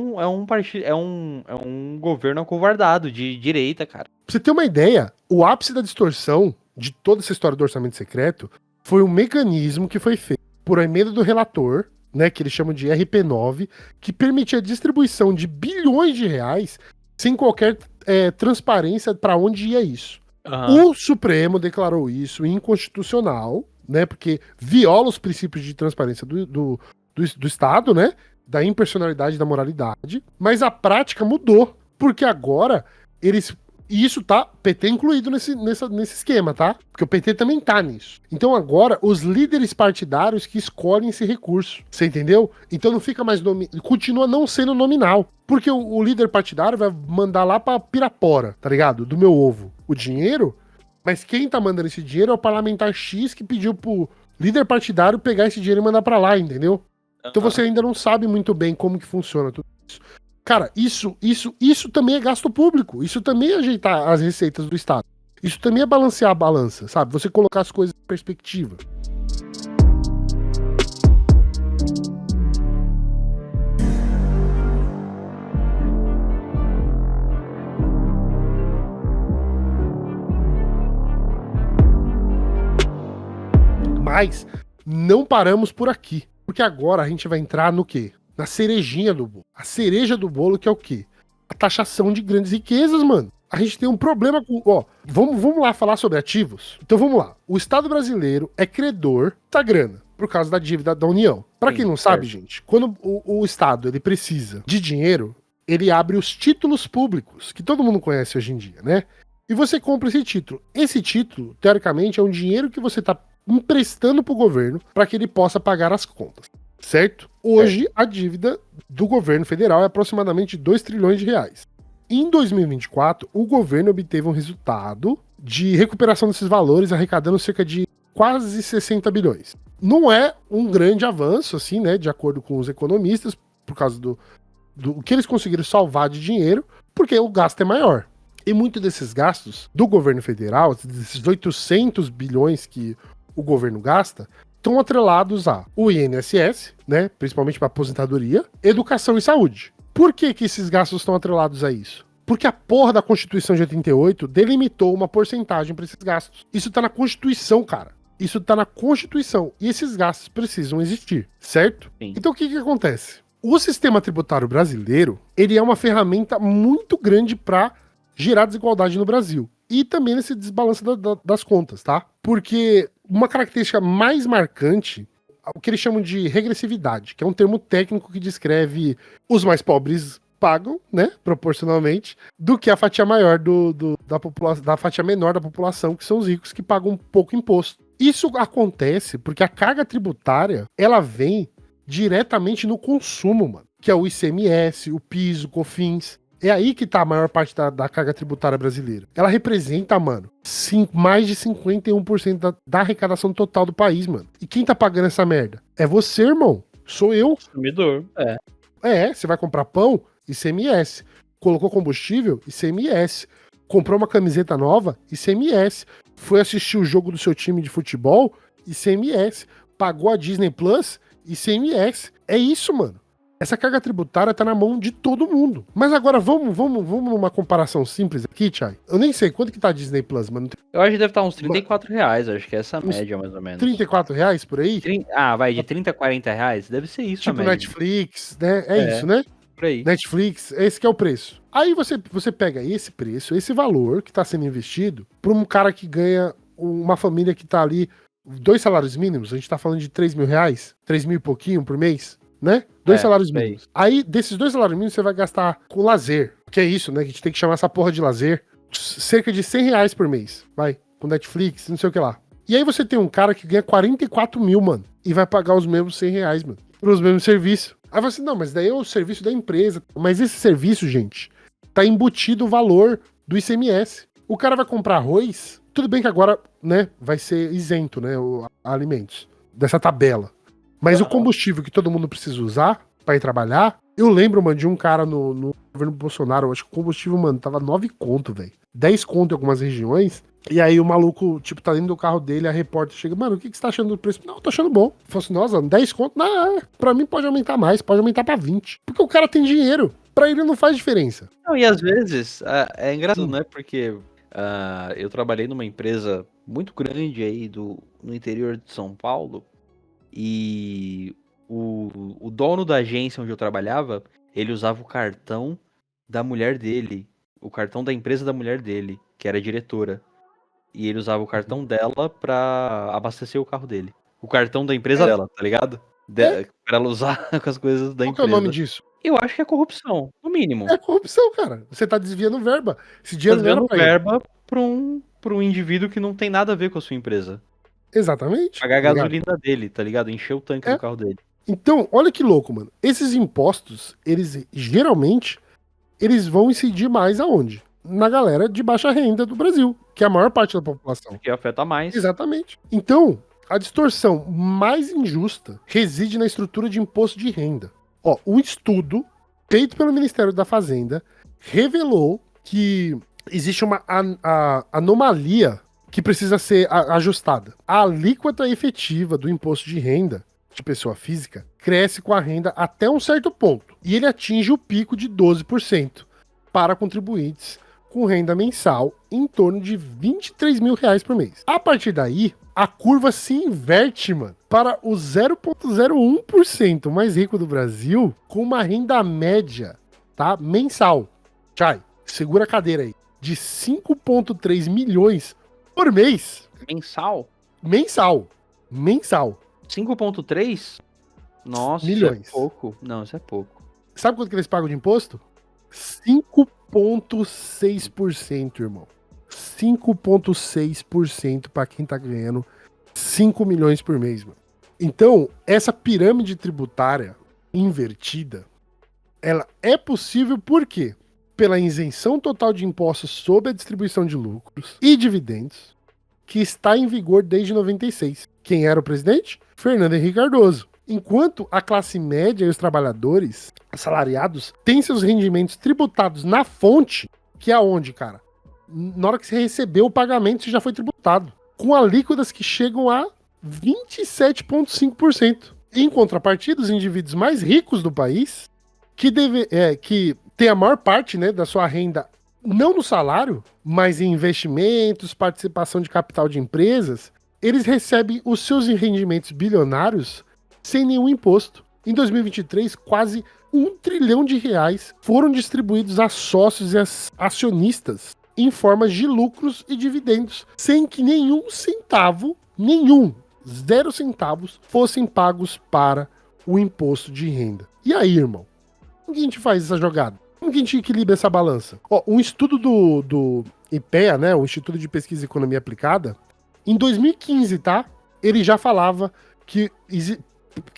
um governo acovardado de direita, cara. Pra você ter uma ideia, o ápice da distorção de toda essa história do orçamento secreto foi um mecanismo que foi feito por a emenda do relator, né, que eles chamam de RP9, que permitia a distribuição de bilhões de reais sem qualquer transparência para onde ia isso. O Supremo declarou isso inconstitucional, né, porque viola os princípios de transparência do Estado, né, da impersonalidade e da moralidade, mas a prática mudou, porque agora eles... E isso tá, PT incluído nesse esquema, tá? Porque o PT também tá nisso. Então agora, os líderes partidários que escolhem esse recurso, você entendeu? Então não fica mais... Continua não sendo nominal, porque o líder partidário vai mandar lá pra Pirapora, tá ligado? Do meu ovo, o dinheiro, mas quem tá mandando esse dinheiro é o parlamentar X que pediu pro líder partidário pegar esse dinheiro e mandar pra lá, entendeu? Então você ainda não sabe muito bem como que funciona tudo isso. Cara, isso também é gasto público. Isso também é ajeitar as receitas do Estado. Isso também é balancear a balança, sabe? Você colocar as coisas em perspectiva. Mas não paramos por aqui. Porque agora a gente vai entrar no quê? Na cerejinha do bolo. A cereja do bolo que é o quê? A taxação de grandes riquezas, mano. A gente tem um problema com... Ó, vamos lá falar sobre ativos? Então vamos lá. O Estado brasileiro é credor da grana, por causa da dívida da União. Pra quem não sabe, gente, quando o Estado ele precisa de dinheiro, ele abre os títulos públicos, que todo mundo conhece hoje em dia, né? E você compra esse título. Esse título, teoricamente, é um dinheiro que você tá emprestando pro governo para que ele possa pagar as contas. Certo? Hoje, a dívida do governo federal é aproximadamente 2 trilhões de reais. Em 2024, o governo obteve um resultado de recuperação desses valores, arrecadando cerca de quase 60 bilhões. Não é um grande avanço, assim, né, de acordo com os economistas, por causa do que eles conseguiram salvar de dinheiro, porque o gasto é maior. E muitos desses gastos do governo federal, desses 800 bilhões que o governo gasta, estão atrelados ao INSS, né, principalmente para aposentadoria, educação e saúde. Por que esses gastos estão atrelados a isso? Porque a porra da Constituição de 88 delimitou uma porcentagem para esses gastos. Isso tá na Constituição, cara. Isso tá na Constituição. E esses gastos precisam existir, certo? Sim. Então o que acontece? O sistema tributário brasileiro, ele é uma ferramenta muito grande para gerar desigualdade no Brasil. E também nesse desbalanço das contas, tá? Porque uma característica mais marcante, o que eles chamam de regressividade, que é um termo técnico que descreve os mais pobres pagam, né, proporcionalmente, do que a fatia maior da população, da fatia menor da população, que são os ricos que pagam pouco imposto. Isso acontece porque a carga tributária, ela vem diretamente no consumo, mano, que é o ICMS, o PIS, o COFINS. É aí que tá a maior parte da carga tributária brasileira. Ela representa, mano, mais de 51% da arrecadação total do país, mano. E quem tá pagando essa merda? É você, irmão. Sou eu. Consumidor. Você vai comprar pão? ICMS. Colocou combustível? ICMS. Comprou uma camiseta nova? ICMS. Foi assistir o jogo do seu time de futebol? ICMS. pagou a Disney Plus e CMS. É isso, mano. Essa carga tributária tá na mão de todo mundo. Mas agora vamos numa comparação simples aqui, Chay. Eu nem sei quanto que tá a Disney Plus, mano. Eu acho que deve estar uns R$34, acho que é essa média, mais ou menos. R$34 por aí? Vai de 30 a 40 reais? Deve ser isso, tipo Netflix, né? É isso, né? Por aí. Netflix, esse que é o preço. Aí você pega esse preço, esse valor que tá sendo investido pra um cara que ganha, uma família que tá ali, 2 salários mínimos, a gente tá falando de R$3.000, 3 mil e pouquinho por mês, né? 2 salários mínimos. Aí, desses 2 salários mínimos, você vai gastar com lazer, que é isso, né? Que a gente tem que chamar essa porra de lazer. Cerca de R$100 por mês, vai, com Netflix, não sei o que lá. E aí você tem um cara que ganha 44 mil, mano, e vai pagar os mesmos R$100, mano, pelos mesmos serviços. Aí você, não, mas daí é o serviço da empresa. Mas esse serviço, gente, tá embutido o valor do ICMS. O cara vai comprar arroz, tudo bem que agora, né, vai ser isento, né, alimentos, dessa tabela. Mas o combustível que todo mundo precisa usar pra ir trabalhar, eu lembro, mano, de um cara no governo Bolsonaro, eu acho que o combustível, mano, tava 9 conto, velho. 10 conto em algumas regiões. E aí o maluco, tipo, tá dentro do carro dele, a repórter chega, mano, o que você tá achando do preço? Não, eu tô achando bom. Falei assim, nossa, 10 conto? Não, pra mim pode aumentar mais, pode aumentar pra 20. Porque o cara tem dinheiro. Pra ele não faz diferença. Não, e às vezes, é engraçado, né? Porque eu trabalhei numa empresa muito grande aí no interior de São Paulo. E o dono da agência onde eu trabalhava, ele usava o cartão da mulher dele. O cartão da empresa da mulher dele, que era diretora. E ele usava o cartão dela pra abastecer o carro dele. O cartão da empresa dela, tá ligado? Pra ela usar com as coisas da Qual que empresa. é o nome disso? Eu acho que é corrupção, no mínimo. É corrupção, cara. Você tá desviando verba. Esse Tá dinheiro não era desviando pra ele. verba pra um indivíduo que não tem nada a ver com a sua empresa. Exatamente. Pagar a tá ligado? gasolina dele, tá ligado? Encher o tanque do carro dele. Então, olha que louco, mano. Esses impostos, eles geralmente, eles vão incidir mais aonde? Na galera de baixa renda do Brasil, que é a maior parte da população. Que afeta mais. Exatamente. Então, a distorção mais injusta reside na estrutura de imposto de renda. Ó, um estudo feito pelo Ministério da Fazenda revelou que existe uma anomalia que precisa ser ajustada. A alíquota efetiva do imposto de renda de pessoa física cresce com a renda até um certo ponto, e ele atinge o pico de 12% para contribuintes com renda mensal em torno de R$23 mil por mês. A partir daí, a curva se inverte, mano, para o 0,01% mais rico do Brasil, com uma renda média, tá, mensal. Chay, segura a cadeira aí. De 5,3 milhões por mês. Mensal? Mensal. 5,3? Nossa, milhões. Isso é pouco. Não, isso é pouco. Sabe quanto que eles pagam de imposto? 5,6%, irmão. 5,6% para quem tá ganhando 5 milhões por mês, mano. Então, essa pirâmide tributária invertida, ela é possível por quê? Pela isenção total de impostos sobre a distribuição de lucros e dividendos, que está em vigor desde 96. Quem era o presidente? Fernando Henrique Cardoso. Enquanto a classe média e os trabalhadores assalariados têm seus rendimentos tributados na fonte, que é aonde, cara? Na hora que você recebeu o pagamento, você já foi tributado. Com alíquotas que chegam a 27,5%. Em contrapartida, os indivíduos mais ricos do país, que tem a maior parte, né, da sua renda, não no salário, mas em investimentos, participação de capital de empresas, eles recebem os seus rendimentos bilionários sem nenhum imposto. Em 2023, quase R$1 trilhão foram distribuídos a sócios e acionistas em formas de lucros e dividendos, sem que nenhum centavo, 0 centavos, fossem pagos para o imposto de renda. E aí, irmão? Como que a gente faz essa jogada? Como que a gente equilibra essa balança? Ó, um estudo do IPEA, né, o Instituto de Pesquisa e Economia Aplicada, em 2015, tá? Ele já falava que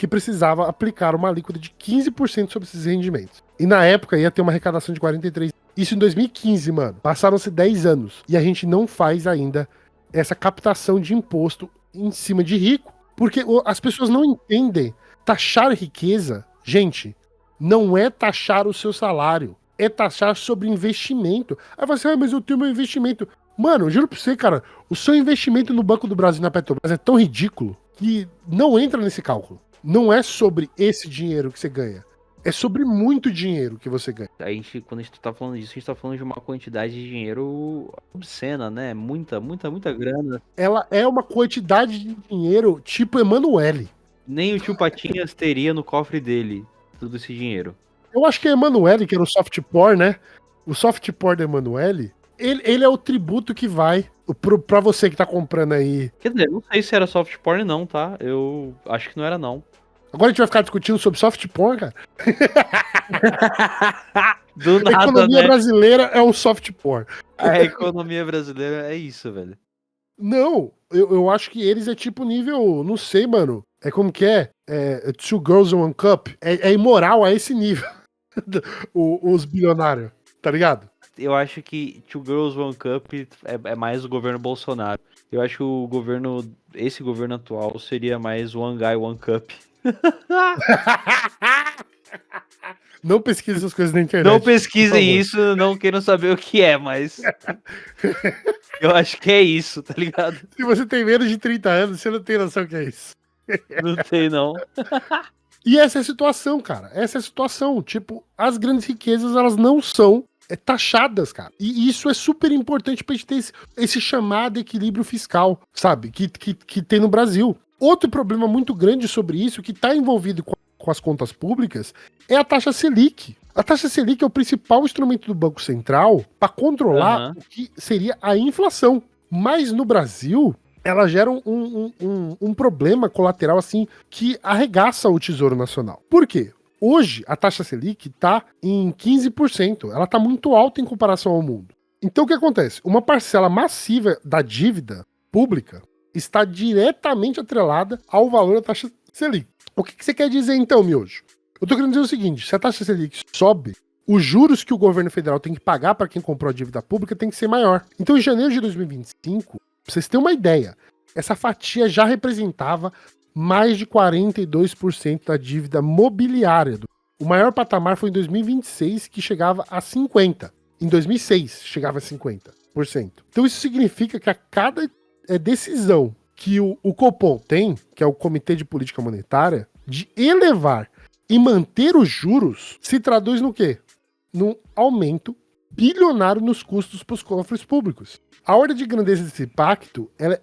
precisava aplicar uma alíquota de 15% sobre esses rendimentos. E na época ia ter uma arrecadação de 43%. Isso em 2015, mano. Passaram-se 10 anos. E a gente não faz ainda essa captação de imposto em cima de rico. Porque as pessoas não entendem. Taxar riqueza, gente, não é taxar o seu salário. É taxar sobre investimento. Aí você, mas eu tenho meu investimento. Mano, eu juro pra você, cara, o seu investimento no Banco do Brasil e na Petrobras é tão ridículo que não entra nesse cálculo. Não é sobre esse dinheiro que você ganha. É sobre muito dinheiro que você ganha. Quando a gente tá falando disso, a gente tá falando de uma quantidade de dinheiro obscena, né? Muita grana. Ela é uma quantidade de dinheiro tipo Emanuele. Nem o tio Patinhas teria no cofre dele todo esse dinheiro. Eu acho que a Emanuele, que era o soft porn, né? O soft porn da Emanuele, ele é o tributo que vai pra você que tá comprando aí. Quer dizer, não sei se era soft porn não, tá? Eu acho que não era não. Agora a gente vai ficar discutindo sobre soft porn, cara. Do A nada, economia né? brasileira é um soft porn. A economia brasileira é isso, velho. Não, eu acho que eles é tipo nível, não sei, mano. É como que é? Two Girls One Cup. É imoral a esse nível. Os bilionários, tá ligado? Eu acho que Two Girls One Cup é mais o governo Bolsonaro. Eu acho que esse governo atual seria mais One Guy One Cup. Não pesquise essas coisas na internet. Não por pesquisem favor. isso, não queiram saber o que é, mas eu acho que é isso, tá ligado? Se você tem menos de 30 anos, você não tem noção do que é isso. Não tem não. E essa é a situação, cara. Essa é a situação. Tipo, as grandes riquezas, elas não são taxadas, cara. E isso é super importante pra gente ter esse chamado equilíbrio fiscal, sabe? Que tem no Brasil. Outro problema muito grande sobre isso, que tá envolvido com as contas públicas, é a taxa Selic. A taxa Selic é o principal instrumento do Banco Central para controlar o que seria a inflação. Mas no Brasil, ela gera um problema colateral assim que arregaça o Tesouro Nacional. Por quê? Hoje, a taxa Selic está em 15%. Ela está muito alta em comparação ao mundo. Então, o que acontece? Uma parcela massiva da dívida pública está diretamente atrelada ao valor da taxa Selic. O que você quer dizer então, Miojo? Eu tô querendo dizer o seguinte, se a taxa Selic sobe, os juros que o governo federal tem que pagar para quem comprou a dívida pública tem que ser maior. Então, em janeiro de 2025, pra vocês terem uma ideia, essa fatia já representava mais de 42% da dívida mobiliária. O maior patamar foi em 2026, que chegava a 50%. Em 2006, chegava a 50%. Então, isso significa que a cada decisão que o Copom tem, que é o Comitê de Política Monetária, de elevar e manter os juros, se traduz no quê? Num aumento bilionário nos custos para os cofres públicos. A ordem de grandeza desse pacto, ela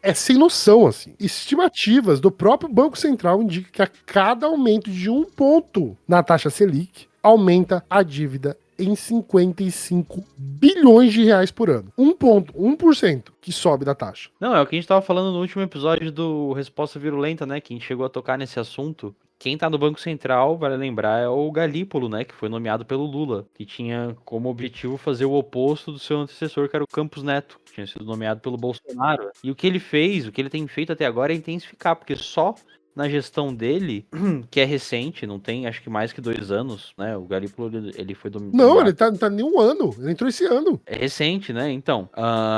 é sem noção, assim. Estimativas do próprio Banco Central indicam que a cada aumento de 1 ponto na taxa Selic, aumenta a dívida em 55 bilhões de reais por ano. 1% que sobe da taxa. Não, é o que a gente tava falando no último episódio do Resposta Virulenta, né? Que a gente chegou a tocar nesse assunto. Quem tá no Banco Central, vale lembrar, é o Galípolo, né? Que foi nomeado pelo Lula. Que tinha como objetivo fazer o oposto do seu antecessor, que era o Campos Neto. Que tinha sido nomeado pelo Bolsonaro. E o que ele fez, o que ele tem feito até agora é intensificar. Porque só na gestão dele, que é recente, não tem acho que mais que 2 anos, né? O Galípolo, ele foi dominado. Não, ele tá nem um ano. Ele entrou esse ano. É recente, né? Então.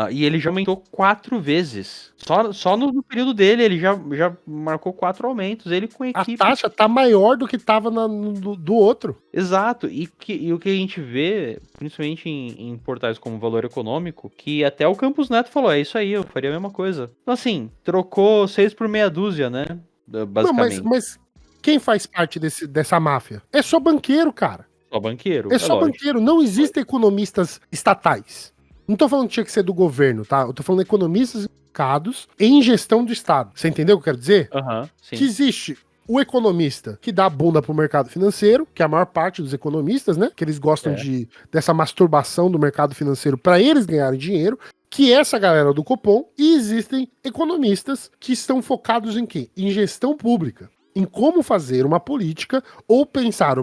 E ele já aumentou 4 vezes. Só no período dele, ele já marcou 4 aumentos. Ele com equipe. A taxa tá maior do que tava do outro. Exato. E o que a gente vê, principalmente em portais como Valor Econômico, que até o Campos Neto falou: é isso aí, eu faria a mesma coisa. Então, assim, trocou 6 por meia dúzia, né? Basicamente. Não, mas quem faz parte dessa máfia? É só banqueiro, cara. Só banqueiro. É só banqueiro. Não existem economistas estatais. Não tô falando que tinha que ser do governo, tá? Eu tô falando de economistas indicados em gestão do Estado. Você entendeu o que eu quero dizer? Sim. Que existe o economista que dá a bunda pro mercado financeiro, que é a maior parte dos economistas, né? Que eles gostam dessa masturbação do mercado financeiro para eles ganharem dinheiro. Que é essa galera do Copom, e existem economistas que estão focados em quê? Em gestão pública, em como fazer uma política ou pensar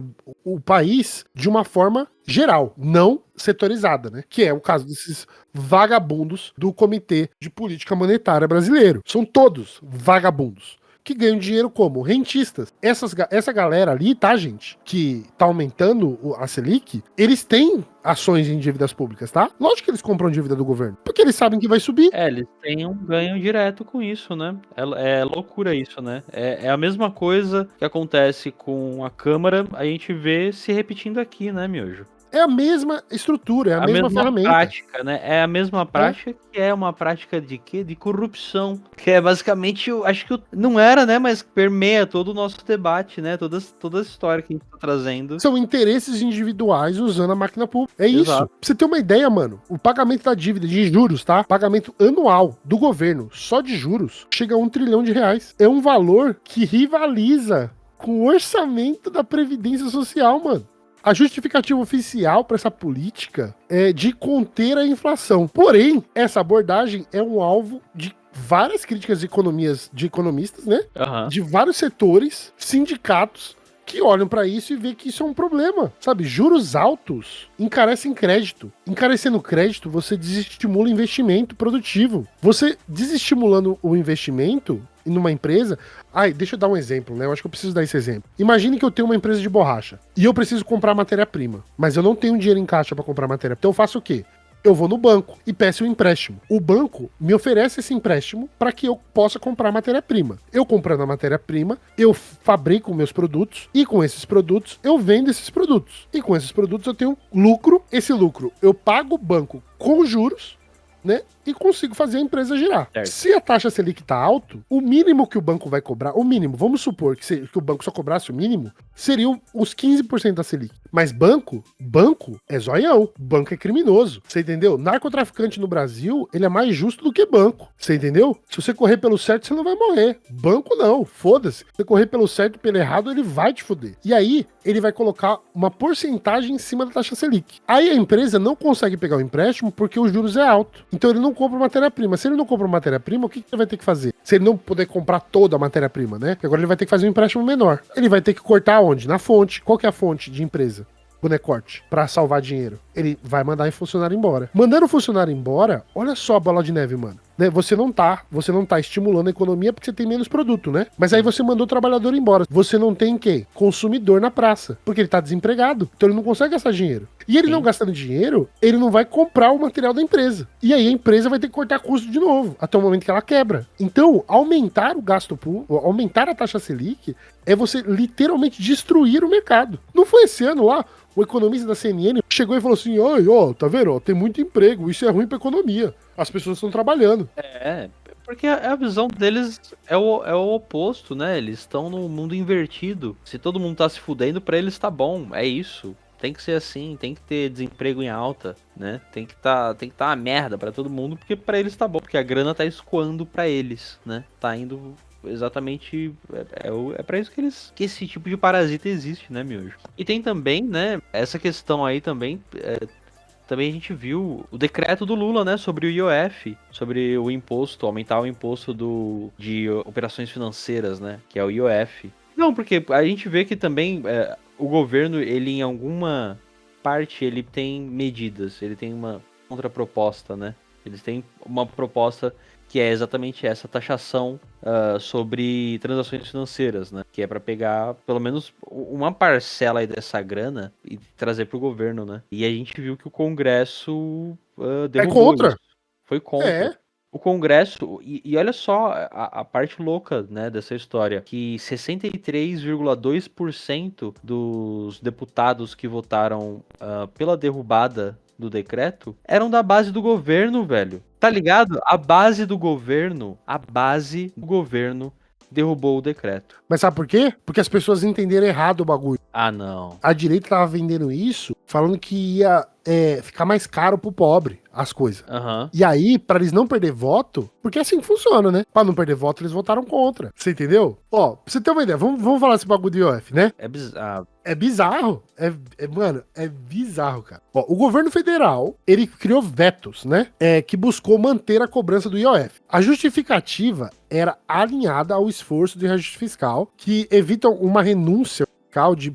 o país de uma forma geral, não setorizada, né? Que é o caso desses vagabundos do Comitê de Política Monetária brasileiro. São todos vagabundos. Que ganham dinheiro como? Rentistas. Essa galera ali, tá, gente? Que tá aumentando a Selic, eles têm ações em dívidas públicas, tá? Lógico que eles compram dívida do governo, porque eles sabem que vai subir. Eles têm um ganho direto com isso, né? É loucura isso, né? É a mesma coisa que acontece com a Câmara, a gente vê se repetindo aqui, né, Miojo? É a mesma estrutura, é a mesma ferramenta. Prática, né? É a mesma prática que é uma prática de quê? De corrupção. Que é basicamente, acho que não era, né? Mas permeia todo o nosso debate, né? Toda a história que a gente tá trazendo. São interesses individuais usando a máquina pública. É isso. Exato. Pra você ter uma ideia, mano, o pagamento da dívida de juros, tá? Pagamento anual do governo, só de juros, chega a R$1 trilhão. É um valor que rivaliza com o orçamento da Previdência Social, mano. A justificativa oficial para essa política é de conter a inflação. Porém, essa abordagem é um alvo de várias críticas de economistas, né? Uhum. De vários setores, sindicatos, que olham para isso e vê que isso é um problema, sabe? Juros altos encarecem crédito. Encarecendo crédito, você desestimula o investimento produtivo. Você desestimulando o investimento numa empresa... deixa eu dar um exemplo, né? Eu acho que eu preciso dar esse exemplo. Imagine que eu tenho uma empresa de borracha e eu preciso comprar matéria-prima, mas eu não tenho dinheiro em caixa para comprar matéria. Então eu faço o quê? Eu vou no banco e peço um empréstimo. O banco me oferece esse empréstimo para que eu possa comprar matéria-prima. Eu comprando a matéria-prima, eu fabrico meus produtos e com esses produtos eu vendo esses produtos. E com esses produtos eu tenho lucro. Esse lucro eu pago o banco com juros, né? E consigo fazer a empresa girar. Certo. Se a taxa Selic tá alto, o mínimo que o banco vai cobrar, o mínimo, vamos supor que o banco só cobrasse o mínimo, seriam os 15% da Selic. Mas banco é zoião. Banco é criminoso. Você entendeu? Narcotraficante no Brasil, ele é mais justo do que banco. Você entendeu? Se você correr pelo certo, você não vai morrer. Banco não, foda-se. Se você correr pelo certo e pelo errado, ele vai te foder. E aí, ele vai colocar uma porcentagem em cima da taxa Selic. Aí a empresa não consegue pegar o empréstimo porque os juros é alto. Então ele não compra matéria-prima. Se ele não compra matéria-prima, o que ele vai ter que fazer? Se ele não puder comprar toda a matéria-prima, né? Agora ele vai ter que fazer um empréstimo menor. Ele vai ter que cortar onde? Na fonte. Qual que é a fonte de empresa? Bonecorte, pra salvar dinheiro. Ele vai mandar o funcionário embora. Mandando o funcionário embora, olha só a bola de neve, mano. Né? Você não tá estimulando a economia porque você tem menos produto, né? Mas aí você mandou o trabalhador embora. Você não tem quem? Consumidor na praça. Porque ele tá desempregado. Então ele não consegue gastar dinheiro. E ele não gastando dinheiro, ele não vai comprar o material da empresa. E aí a empresa vai ter que cortar custo de novo, até o momento que ela quebra. Então, aumentar o gasto público, aumentar a taxa Selic, é você literalmente destruir o mercado. Não foi esse ano lá? O economista da CNN chegou e falou assim, tá vendo? Tem muito emprego, isso é ruim pra economia. As pessoas estão trabalhando. Porque a visão deles é o oposto, né? Eles estão no mundo invertido. Se todo mundo tá se fudendo, pra eles tá bom, é isso. Tem que ser assim, tem que ter desemprego em alta, né? Tem que tá uma merda pra todo mundo, porque pra eles tá bom, porque a grana tá escoando pra eles, né? Tá indo... Exatamente, é pra isso que esse tipo de parasita existe, né, Miojo? E tem também, né, essa questão aí também, também a gente viu o decreto do Lula, né, sobre o IOF, sobre o imposto, aumentar o imposto de operações financeiras, né, que é o IOF. Não, porque a gente vê que também o governo, ele em alguma parte, ele tem medidas, ele tem uma contraproposta, né, eles têm uma proposta que é exatamente essa taxação sobre transações financeiras, né? Que é para pegar pelo menos uma parcela aí dessa grana e trazer para o governo, né? E a gente viu que o Congresso derrubou contra. isso. Foi contra. É. O Congresso, e olha só a parte louca, né, dessa história, que 63,2% dos deputados que votaram pela derrubada do decreto eram da base do governo, velho. Tá ligado? A base do governo derrubou o decreto. Mas sabe por quê? Porque as pessoas entenderam errado o bagulho. Ah, não. A direita tava vendendo isso, falando que ia ficar mais caro pro pobre as coisas. Aham. E aí, pra eles não perder voto, porque é assim que funciona, né? Pra não perder voto, eles votaram contra. Você entendeu? Ó, pra você ter uma ideia, vamos falar desse bagulho do IOF, né? É bizarro. É bizarro. Mano, é bizarro, cara. Ó, o governo federal, ele criou vetos, né? Que buscou manter a cobrança do IOF. A justificativa era alinhada ao esforço de reajuste fiscal, que evita uma renúncia fiscal de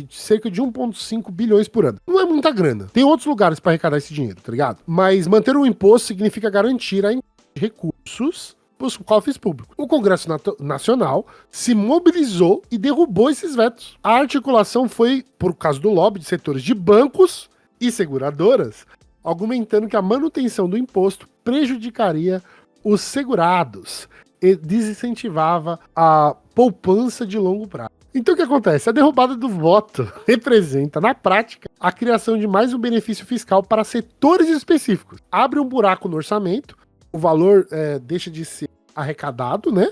cerca de 1,5 bilhões por ano. Não é muita grana. Tem outros lugares para arrecadar esse dinheiro, tá ligado? Mas manter o imposto significa garantir a recursos para os cofres públicos. O Congresso Nacional se mobilizou e derrubou esses vetos. A articulação foi por causa do lobby de setores de bancos e seguradoras, argumentando que a manutenção do imposto prejudicaria os segurados e desincentivava a poupança de longo prazo. Então o que acontece? A derrubada do voto representa, na prática, a criação de mais um benefício fiscal para setores específicos. Abre um buraco no orçamento, o valor deixa de ser arrecadado, né,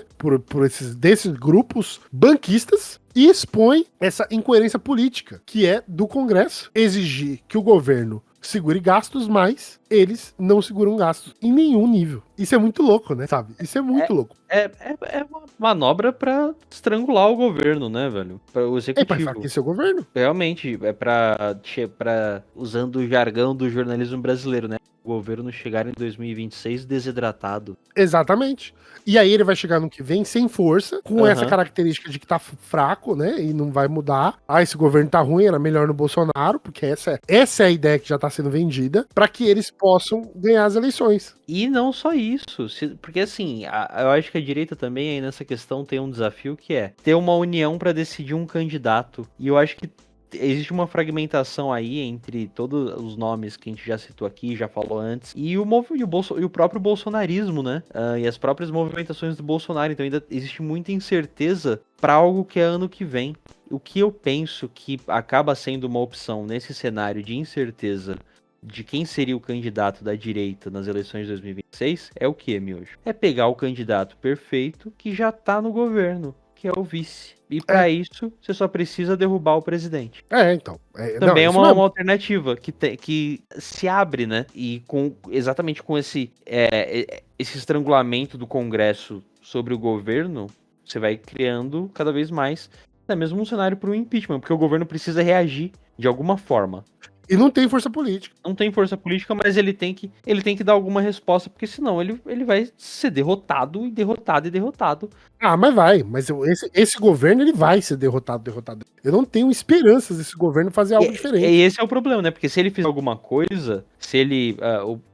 desses grupos banquistas, e expõe essa incoerência política, que é do Congresso exigir que o governo segure gastos, mas eles não seguram gastos em nenhum nível. Isso é muito louco, né, sabe? Isso é muito louco. É uma manobra pra estrangular o governo, né, velho? Para o É pra executivo. enfraquecer o governo. Realmente, é pra, usando o jargão do jornalismo brasileiro, né? O governo chegar em 2026 desidratado. Exatamente. E aí ele vai chegar no que vem sem força, com essa Aham. característica de que tá fraco, né? E não vai mudar. Ah, esse governo tá ruim, era melhor no Bolsonaro, porque essa é a ideia que já tá sendo vendida, pra que eles possam ganhar as eleições. E não só isso, porque assim, eu acho que a direita também aí nessa questão tem um desafio que é ter uma união pra decidir um candidato. E eu acho que existe uma fragmentação aí entre todos os nomes que a gente já citou aqui, já falou antes, e o próprio bolsonarismo, né? E as próprias movimentações do Bolsonaro. Então ainda existe muita incerteza para algo que é ano que vem. O que eu penso que acaba sendo uma opção nesse cenário de incerteza de quem seria o candidato da direita nas eleições de 2026 é o que, Miojo? É pegar o candidato perfeito que já tá no governo, que é o vice. E pra isso, você só precisa derrubar o presidente. Então. Também é isso uma mesmo. alternativa que se abre, né? E exatamente com esse estrangulamento do Congresso sobre o governo, você vai criando cada vez mais até mesmo um cenário para o impeachment, porque o governo precisa reagir de alguma forma. E não tem força política. Não tem força política, mas ele tem que dar alguma resposta, porque senão ele vai ser derrotado e derrotado e derrotado. Ah, mas vai. Mas esse governo, ele vai ser derrotado. Eu não tenho esperanças desse governo fazer algo diferente. E esse é o problema, né? Porque se ele fizer alguma coisa, se ele...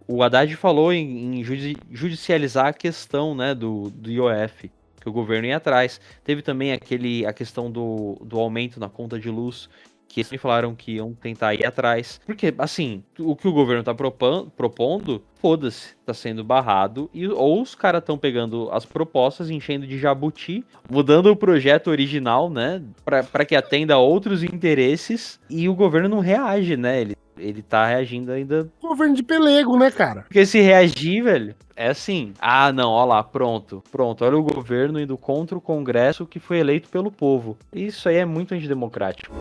o Haddad falou em judicializar a questão, né, do IOF, que o governo ia atrás. Teve também a questão do aumento na conta de luz, que eles falaram que iam tentar ir atrás. Porque, assim, o que o governo tá propondo, foda-se, tá sendo barrado. Ou os caras estão pegando as propostas, enchendo de jabuti, mudando o projeto original, né? Pra que atenda a outros interesses. E o governo não reage, né? Ele tá reagindo ainda. Governo de pelego, né, cara? Porque se reagir, velho, é assim. Ah, não, ó lá, pronto. Olha o governo indo contra o Congresso que foi eleito pelo povo. Isso aí é muito antidemocrático.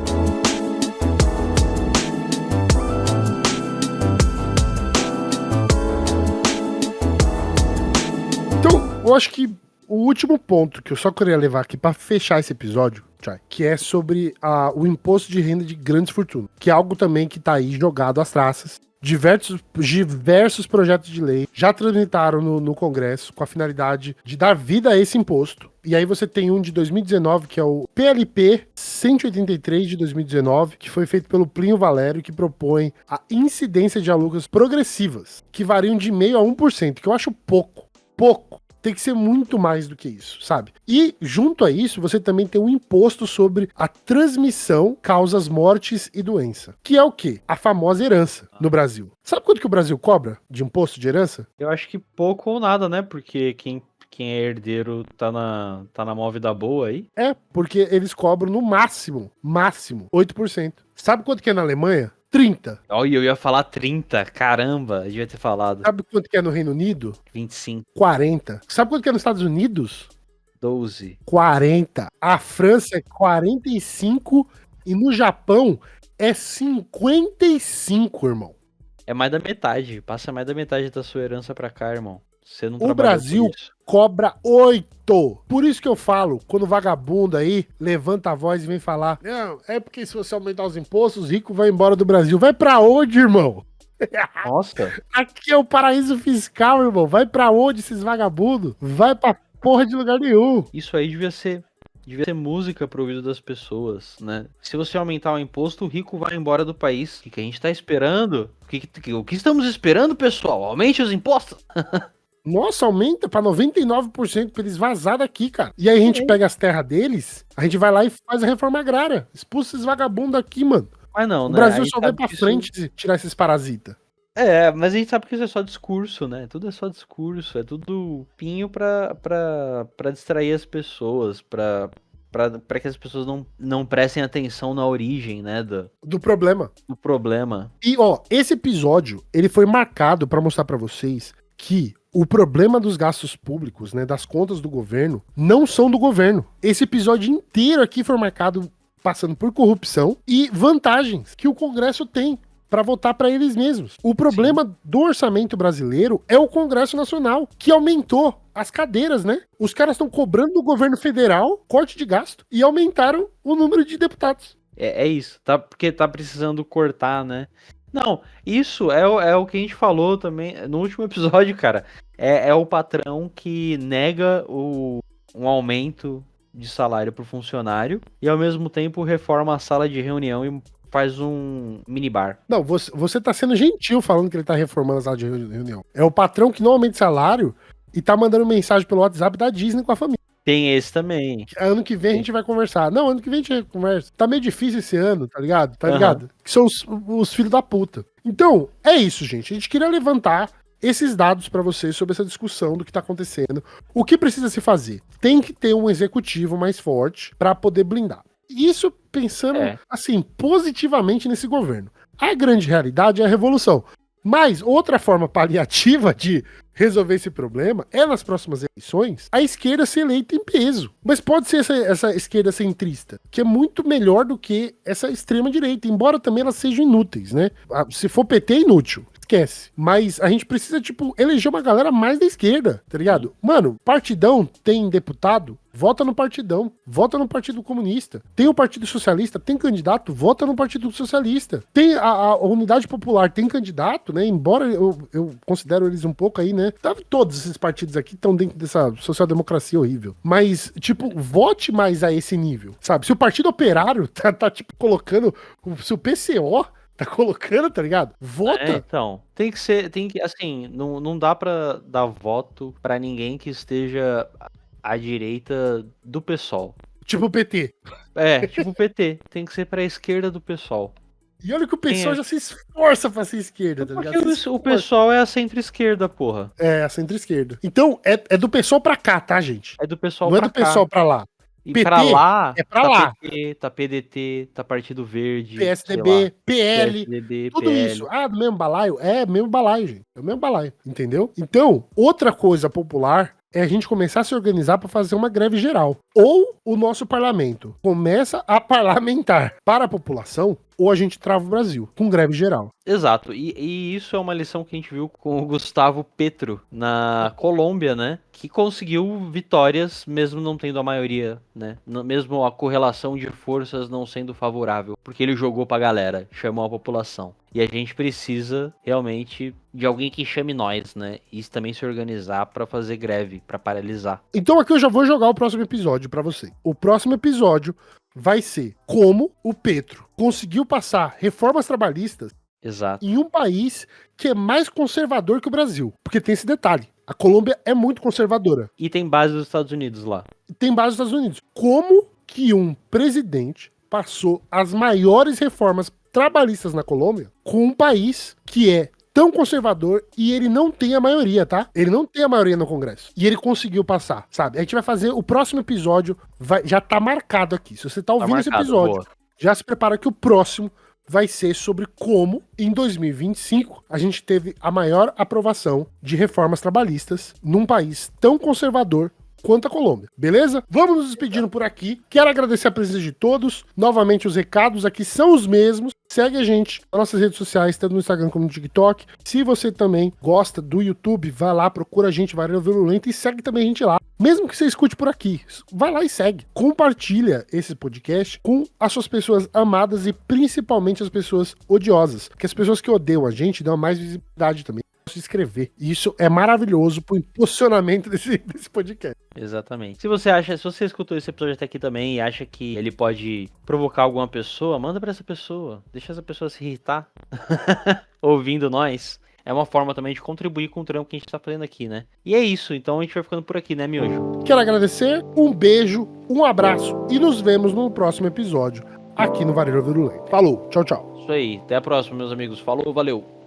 Então, eu acho que o último ponto que eu só queria levar aqui pra fechar esse episódio, que é sobre o imposto de renda de grandes fortunas, que é algo também que tá aí jogado às traças. Diversos projetos de lei já tramitaram no Congresso com a finalidade de dar vida a esse imposto. E aí você tem um de 2019, que é o PLP 183 de 2019, que foi feito pelo Plínio Valério, que propõe a incidência de aluguas progressivas, que variam de 0,5% a 1%, que eu acho pouco. Tem que ser muito mais do que isso, sabe? E, junto a isso, você também tem um imposto sobre a transmissão, causas mortes e doença. Que é o quê? A famosa herança no Brasil. Sabe quanto que o Brasil cobra de imposto de herança? Eu acho que pouco ou nada, né? Porque quem é herdeiro tá na mão vida boa aí. Porque eles cobram no máximo 8%. Sabe quanto que é na Alemanha? 30%. Olha, eu ia falar 30, caramba, eu devia ter falado. Sabe quanto que é no Reino Unido? 25. 40%. Sabe quanto que é nos Estados Unidos? 12. 40%. A França é 45% e no Japão é 55%, irmão. É mais da metade, passa mais da metade da sua herança pra cá, irmão. Você não O trabalhou Brasil por isso. cobra 8%. Por isso que eu falo, quando o vagabundo aí levanta a voz e vem falar, não, é porque se você aumentar os impostos, os ricos vão embora do Brasil. Vai pra onde, irmão? Nossa, Aqui é o paraíso fiscal, irmão. Vai pra onde esses vagabundos? Vai pra porra de lugar nenhum. isso aí devia ser música pro ouvido das pessoas, né? Se você aumentar o imposto, o rico vai embora do país. O que a gente tá esperando? O que estamos esperando, pessoal? Aumente os impostos! Nossa, aumenta pra 99% pra eles vazar daqui, cara. E aí a gente pega as terras deles, a gente vai lá e faz a reforma agrária. Expulsa esses vagabundos aqui, mano. Mas não, O né? Brasil Aí só vai sabe pra que frente de tirar esses parasitas. Mas a gente sabe que isso é só discurso, né? Tudo é só discurso, é tudo pinho pra distrair as pessoas, pra Pra que as pessoas não prestem atenção na origem, né, Do problema. do problema. E, ó, esse episódio, ele foi marcado pra mostrar pra vocês que o problema dos gastos públicos, né, das contas do governo, não são do governo. Esse episódio inteiro aqui foi marcado passando por corrupção e vantagens que o Congresso tem pra votar pra eles mesmos. O problema do orçamento brasileiro é o Congresso Nacional, que aumentou as cadeiras, né? Os caras estão cobrando do governo federal corte de gasto e aumentaram o número de deputados. É isso, tá? Porque tá precisando cortar, né? Não, isso é o que a gente falou também no último episódio, cara. É o patrão que nega um aumento de salário pro funcionário e ao mesmo tempo reforma a sala de reunião e faz um minibar. Não, você tá sendo gentil falando que ele tá reformando a sala de reunião. É o patrão que não aumenta salário e tá mandando mensagem pelo WhatsApp da Disney com a família. Tem esse também. Ano que vem a gente vai conversar. Não, ano que vem a gente conversa. Tá meio difícil esse ano, tá ligado? Tá ligado? Que são os filhos da puta. Então, é isso, gente. A gente queria levantar esses dados pra vocês sobre essa discussão do que tá acontecendo. O que precisa se fazer? Tem que ter um executivo mais forte pra poder blindar. Isso pensando, assim, positivamente nesse governo. A grande realidade é a revolução. Mas outra forma paliativa de resolver esse problema é, nas próximas eleições, a esquerda ser eleita em peso. Mas pode ser essa esquerda centrista, que é muito melhor do que essa extrema-direita, embora também elas sejam inúteis, né? Se for PT, é inútil. Esquece. Mas a gente precisa, tipo, eleger uma galera mais da esquerda, tá ligado? Mano, partidão tem deputado? Vota no partidão. Vota no Partido Comunista. Tem o Partido Socialista? Tem candidato? Vota no Partido Socialista. Tem a Unidade Popular? Tem candidato, né? Embora eu considero eles um pouco aí, né? Todos esses partidos aqui estão dentro dessa social-democracia horrível. Mas, tipo, vote mais a esse nível, sabe? Se o Partido Operário tá tipo, colocando... Se o PCO... tá colocando, tá ligado? Vota. Então, tem que, assim, não dá pra dar voto pra ninguém que esteja à direita do PSOL. Tipo o PT. Tipo o PT. Tem que ser pra esquerda do PSOL. E olha que o PSOL já se esforça pra ser esquerda, tá ligado? Porque o PSOL é a centro-esquerda, porra. É, a centro-esquerda. Então, é do PSOL pra cá, tá, gente? É do PSOL Não pra é do PSOL cá. pra lá. E PT pra lá, é pra tá lá. PT, tá PDT, tá Partido Verde, PSDB, PL, PSDB, tudo PL. isso. Ah, do mesmo balaio? É, mesmo balaio, gente. É o mesmo balaio, entendeu? Então, outra coisa popular é a gente começar a se organizar para fazer uma greve geral. Ou o nosso parlamento começa a parlamentar para a população, ou a gente trava o Brasil com greve geral. Exato, e isso é uma lição que a gente viu com o Gustavo Petro na Colômbia, né? Que conseguiu vitórias mesmo não tendo a maioria, né? Mesmo a correlação de forças não sendo favorável, porque ele jogou pra galera, chamou a população. E a gente precisa realmente de alguém que chame nós, né? E também se organizar pra fazer greve, pra paralisar. Então aqui eu já vou jogar o próximo episódio pra você. O próximo episódio vai ser como o Petro conseguiu passar reformas trabalhistas Exato. em um país que é mais conservador que o Brasil. Porque tem esse detalhe. A Colômbia é muito conservadora. E tem base dos Estados Unidos lá. Tem base nos Estados Unidos. Como que um presidente passou as maiores reformas trabalhistas na Colômbia com um país que é tão conservador e ele não tem a maioria, tá? Ele não tem a maioria no Congresso. E ele conseguiu passar, sabe? A gente vai fazer o próximo episódio, já tá marcado aqui. Se você tá ouvindo esse episódio, boa. Já se prepara que o próximo vai ser sobre como, em 2025, a gente teve a maior aprovação de reformas trabalhistas num país tão conservador quanto a Colômbia, beleza? Vamos nos despedindo por aqui. Quero agradecer a presença de todos. Novamente, os recados aqui são os mesmos. Segue a gente nas nossas redes sociais, tanto no Instagram como no TikTok. Se você também gosta do YouTube, vai lá, procura a gente, Varíola Virulenta, e segue também a gente lá. Mesmo que você escute por aqui, vai lá e segue. Compartilha esse podcast com as suas pessoas amadas e principalmente as pessoas odiosas. Porque as pessoas que odeiam a gente dão mais visibilidade também. Se inscrever. E isso é maravilhoso pro impulsionamento desse podcast. Exatamente. Se você escutou esse episódio até aqui também e acha que ele pode provocar alguma pessoa, manda pra essa pessoa. Deixa essa pessoa se irritar ouvindo nós. É uma forma também de contribuir com o trampo que a gente tá fazendo aqui, né? E é isso, então a gente vai ficando por aqui, né, Miojo? Quero agradecer, um beijo, um abraço e nos vemos no próximo episódio aqui no Varíola Virulenta. Falou, tchau, tchau. Isso aí, até a próxima, meus amigos. Falou, valeu!